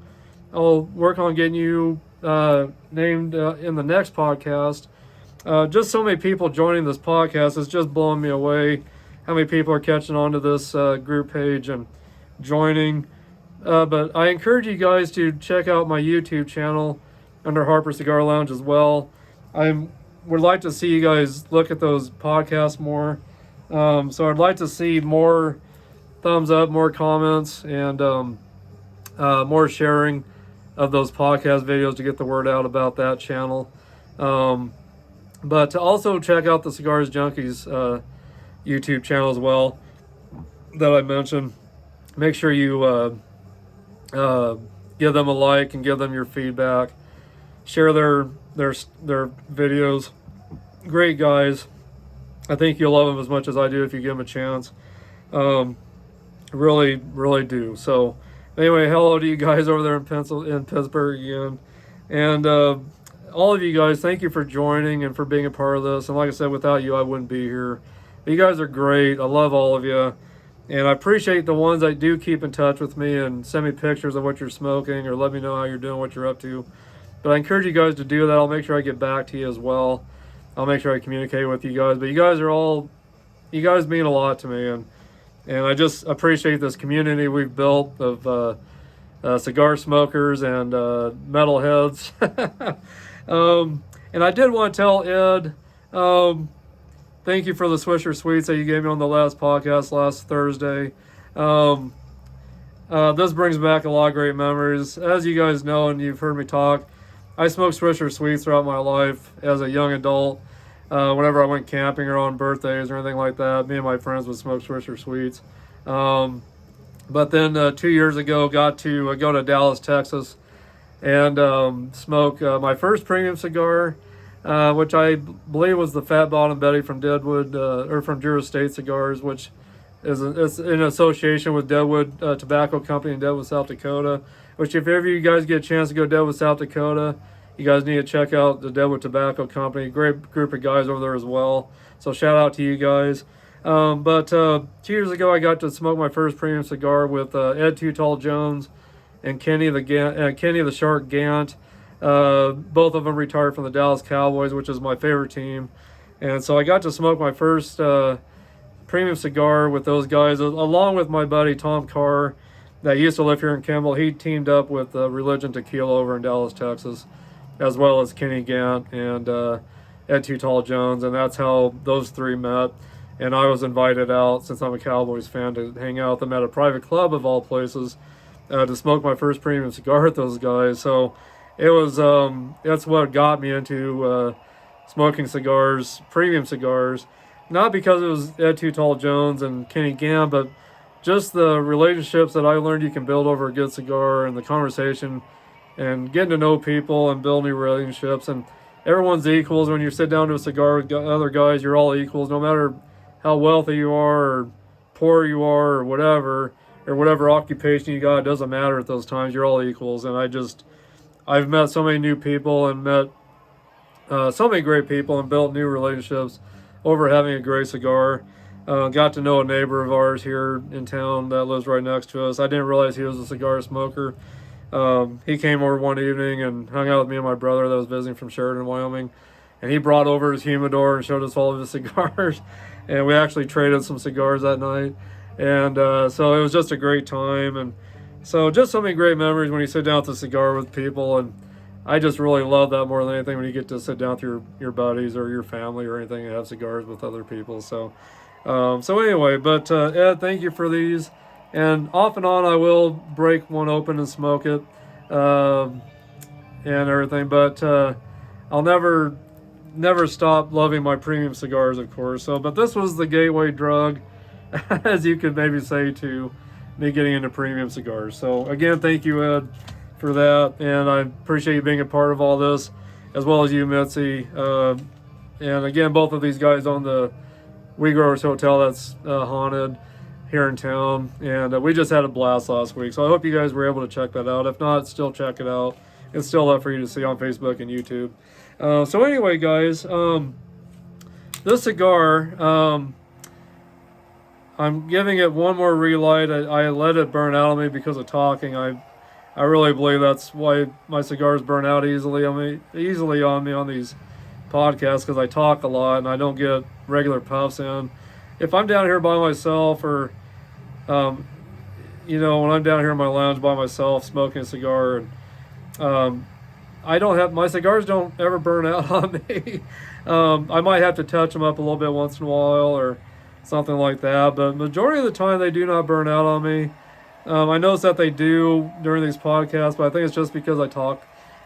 I'll work on getting you named in the next podcast. Just so many people joining this podcast. It's just blowing me away how many people are catching on to this group page and joining. But I encourage you guys to check out my YouTube channel under Harper Cigar Lounge as well. I would like to see you guys look at those podcasts more. So I'd like to see more thumbs up, more comments, and more sharing of those podcast videos to get the word out about that channel. But to also check out the Cigars Junkies YouTube channel as well that I mentioned. Make sure you give them a like and give them your feedback. Share their videos. Great guys. I think you'll love them as much as I do if you give them a chance. Really, really do. So anyway, hello to you guys over there in Pittsburgh again. And all of you guys, thank you for joining and for being a part of this. And like I said, without you, I wouldn't be here. You guys are great. I love all of you. And I appreciate the ones that do keep in touch with me and send me pictures of what you're smoking or let me know how you're doing, what you're up to. But I encourage you guys to do that. I'll make sure I get back to you as well. I'll make sure I communicate with you guys. But you guys mean a lot to me. And And I just appreciate this community we've built of cigar smokers and metalheads. And I did want to tell Ed, thank you for the Swisher Sweets that you gave me on the last podcast last Thursday. This brings back a lot of great memories. As you guys know, and you've heard me talk, I smoked Swisher Sweets throughout my life as a young adult. Whenever I went camping or on birthdays or anything like that, me and my friends would smoke Swisher Sweets. But then 2 years ago, got to go to Dallas, Texas, and smoke my first premium cigar, which I believe was the Fat Bottom Betty from Deadwood, or from Drew Estate Cigars, which is in association with Deadwood Tobacco Company in Deadwood, South Dakota. Which, if ever you guys get a chance to go to Deadwood, South Dakota, you guys need to check out the Deadwood Tobacco Company. Great group of guys over there as well. So shout out to you guys. But 2 years ago, I got to smoke my first premium cigar with Ed Too Tall Jones and Kenny the Shark Gant. Both of them retired from the Dallas Cowboys, which is my favorite team. And so I got to smoke my first premium cigar with those guys, along with my buddy Tom Carr that used to live here in Kimball. He teamed up with Religion Tequila over in Dallas, Texas, as well as Kenny Gant and Ed Too Tall Jones, and that's how those three met. And I was invited out, since I'm a Cowboys fan, to hang out with them at a private club of all places, to smoke my first premium cigar with those guys. So it was that's what got me into smoking cigars, premium cigars, not because it was Ed Too Tall Jones and Kenny Gant, but just the relationships that I learned you can build over a good cigar, and the conversation and getting to know people and building relationships. And everyone's equals. When you sit down to a cigar with other guys, you're all equals, no matter how wealthy you are or poor you are or whatever occupation you got. It doesn't matter at those times. You're all equals. And I've met so many new people and met so many great people and built new relationships over having a great cigar. Got to know a neighbor of ours here in town that lives right next to us. I didn't realize he was a cigar smoker. He came over one evening and hung out with me and my brother that was visiting from Sheridan, Wyoming. And he brought over his humidor and showed us all of his cigars. And we actually traded some cigars that night. And so it was just a great time. And so just so many great memories when you sit down with a cigar with people. And I just really love that more than anything, when you get to sit down with your buddies or your family or anything and have cigars with other people. So anyway, but Ed, thank you for these. And off and on, I will break one open and smoke it and everything. But I'll never stop loving my premium cigars, of course. But this was the gateway drug, as you could maybe say, to me getting into premium cigars. So again, thank you, Ed, for that. And I appreciate you being a part of all this, as well as you, Mitzi. And again, both of these guys own the We Growers Hotel that's haunted here in town, and we just had a blast last week. So I hope you guys were able to check that out. If not, still check it out. It's still up for you to see on Facebook and YouTube. So anyway, guys, this cigar, I'm giving it one more relight. I let it burn out on me because of talking. I really believe that's why my cigars burn out easily on me on these podcasts, because I talk a lot and I don't get regular puffs in. If I'm down here by myself, or when I'm down here in my lounge by myself smoking a cigar, and my cigars don't ever burn out on me. I might have to touch them up a little bit once in a while or something like that, but majority of the time they do not burn out on me. I notice that they do during these podcasts, but I think it's just because I talk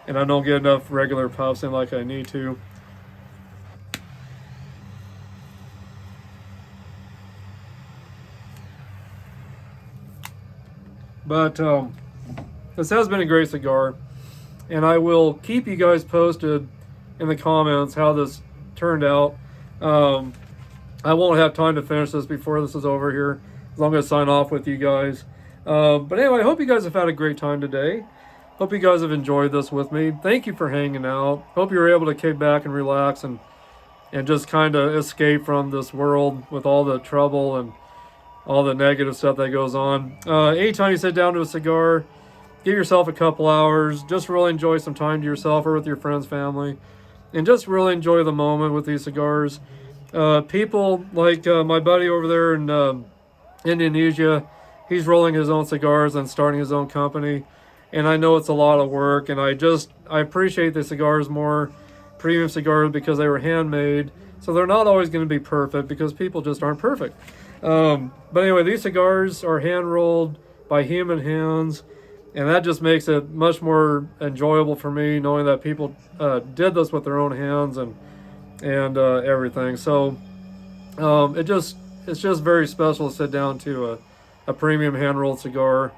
and I don't get enough regular puffs in like I need to. But this has been a great cigar, and I will keep you guys posted in the comments how this turned out. I won't have time to finish this before this is over here, as I'm going to sign off with you guys. But anyway, I hope you guys have had a great time today. Hope you guys have enjoyed this with me. Thank you for hanging out. Hope you were able to kick back and relax and just kind of escape from this world with all the trouble and all the negative stuff that goes on. Anytime you sit down to a cigar, give yourself a couple hours. Just really enjoy some time to yourself or with your friends, family, and just really enjoy the moment with these cigars. People like my buddy over there in Indonesia. He's rolling his own cigars and starting his own company. And I know it's a lot of work, and I appreciate the cigars more, premium cigars, because they were handmade. So they're not always going to be perfect because people just aren't perfect. But anyway, these cigars are hand rolled by human hands, and that just makes it much more enjoyable for me, knowing that people did this with their own hands and everything. So it's just very special to sit down to a premium hand rolled cigar,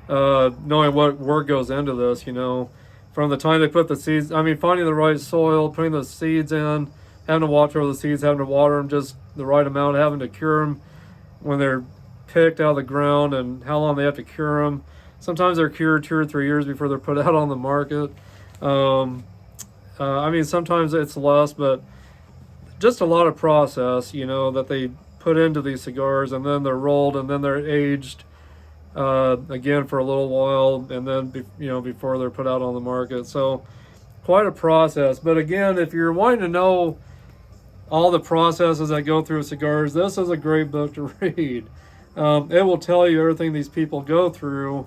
knowing what work goes into this. From the time they put the seeds, finding the right soil, putting the seeds in, having to watch over the seeds, having to water them just the right amount, having to cure them when they're picked out of the ground, and how long they have to cure them. Sometimes they're cured 2 or 3 years before they're put out on the market. Sometimes it's less, but just a lot of process, that they put into these cigars, and then they're rolled, and then they're aged again for a little while, and then before they're put out on the market. So quite a process. But again, if you're wanting to know all the processes that go through cigars, this is a great book to read. It will tell you everything these people go through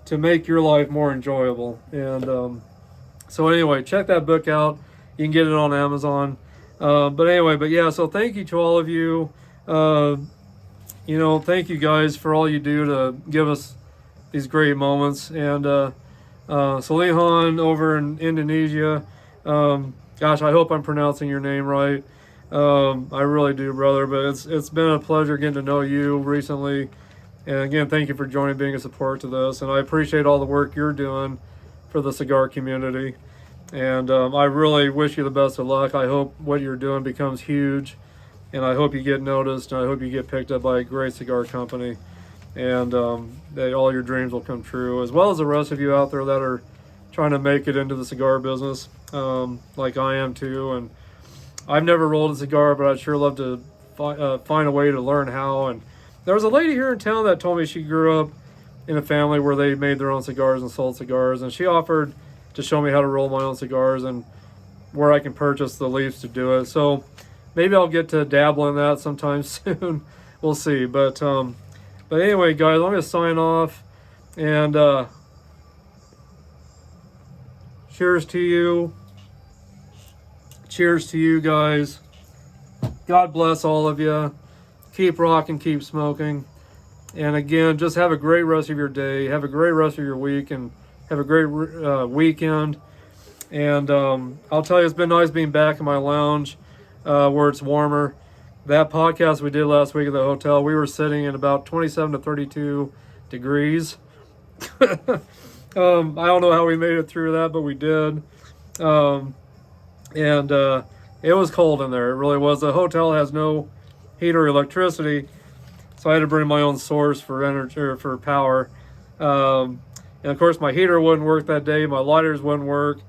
to make your life more enjoyable. And so anyway, check that book out. You can get it on Amazon. So thank you to all of you. Thank you guys for all you do to give us these great moments. And Salihan over in Indonesia, gosh, I hope I'm pronouncing your name right. I really do, brother. But it's been a pleasure getting to know you recently. And again, thank you for joining, being a support to this. And I appreciate all the work you're doing for the cigar community. And I really wish you the best of luck. I hope what you're doing becomes huge. And I hope you get noticed. And I hope you get picked up by a great cigar company. And that all your dreams will come true, as well as the rest of you out there that are trying to make it into the cigar business, like I am too. And I've never rolled a cigar, but I'd sure love to find a way to learn how. And there was a lady here in town that told me she grew up in a family where they made their own cigars and sold cigars, and she offered to show me how to roll my own cigars and where I can purchase the leaves to do it. So maybe I'll get to dabble in that sometime soon. We'll see. But anyway, guys, I'm going to sign off, and cheers to you. Cheers to you guys. God bless all of you. Keep rocking, keep smoking. And again, just have a great rest of your day. Have a great rest of your week, and have a great weekend. And I'll tell you, it's been nice being back in my lounge where it's warmer. That podcast we did last week at the hotel, we were sitting at about 27 to 32 degrees. I don't know how we made it through that, but we did. It was cold in there. It really was. The hotel has no heat or electricity, so I had to bring my own source for energy or for power. And of course, my heater wouldn't work that day. My lighters wouldn't work.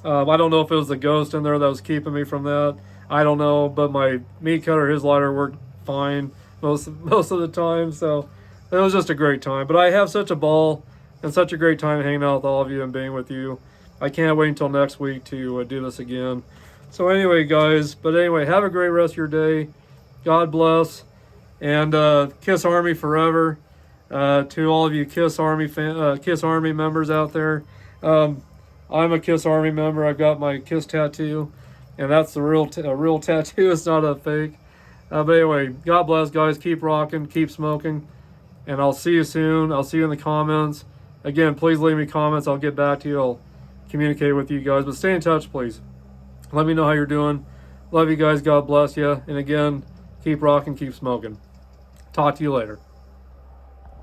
I don't know if it was the ghost in there that was keeping me from that. I don't know, but my meat cutter, his lighter worked fine most of the time. So it was just a great time. But I have such a ball and such a great time hanging out with all of you and being with you. I can't wait until next week to do this again. So anyway, guys, have a great rest of your day. God bless, and Kiss Army forever. To all of you Kiss Army Kiss Army members out there, I'm a Kiss Army member. I've got my Kiss tattoo, and that's the real tattoo. It's not a fake. But anyway, God bless, guys. Keep rocking, keep smoking, and I'll see you soon. I'll see you in the comments. Again, please leave me comments. I'll get back to you. I'll communicate with you guys, but stay in touch, please. Let me know how you're doing. Love you guys. God bless you. And again, keep rocking, keep smoking. Talk to you later.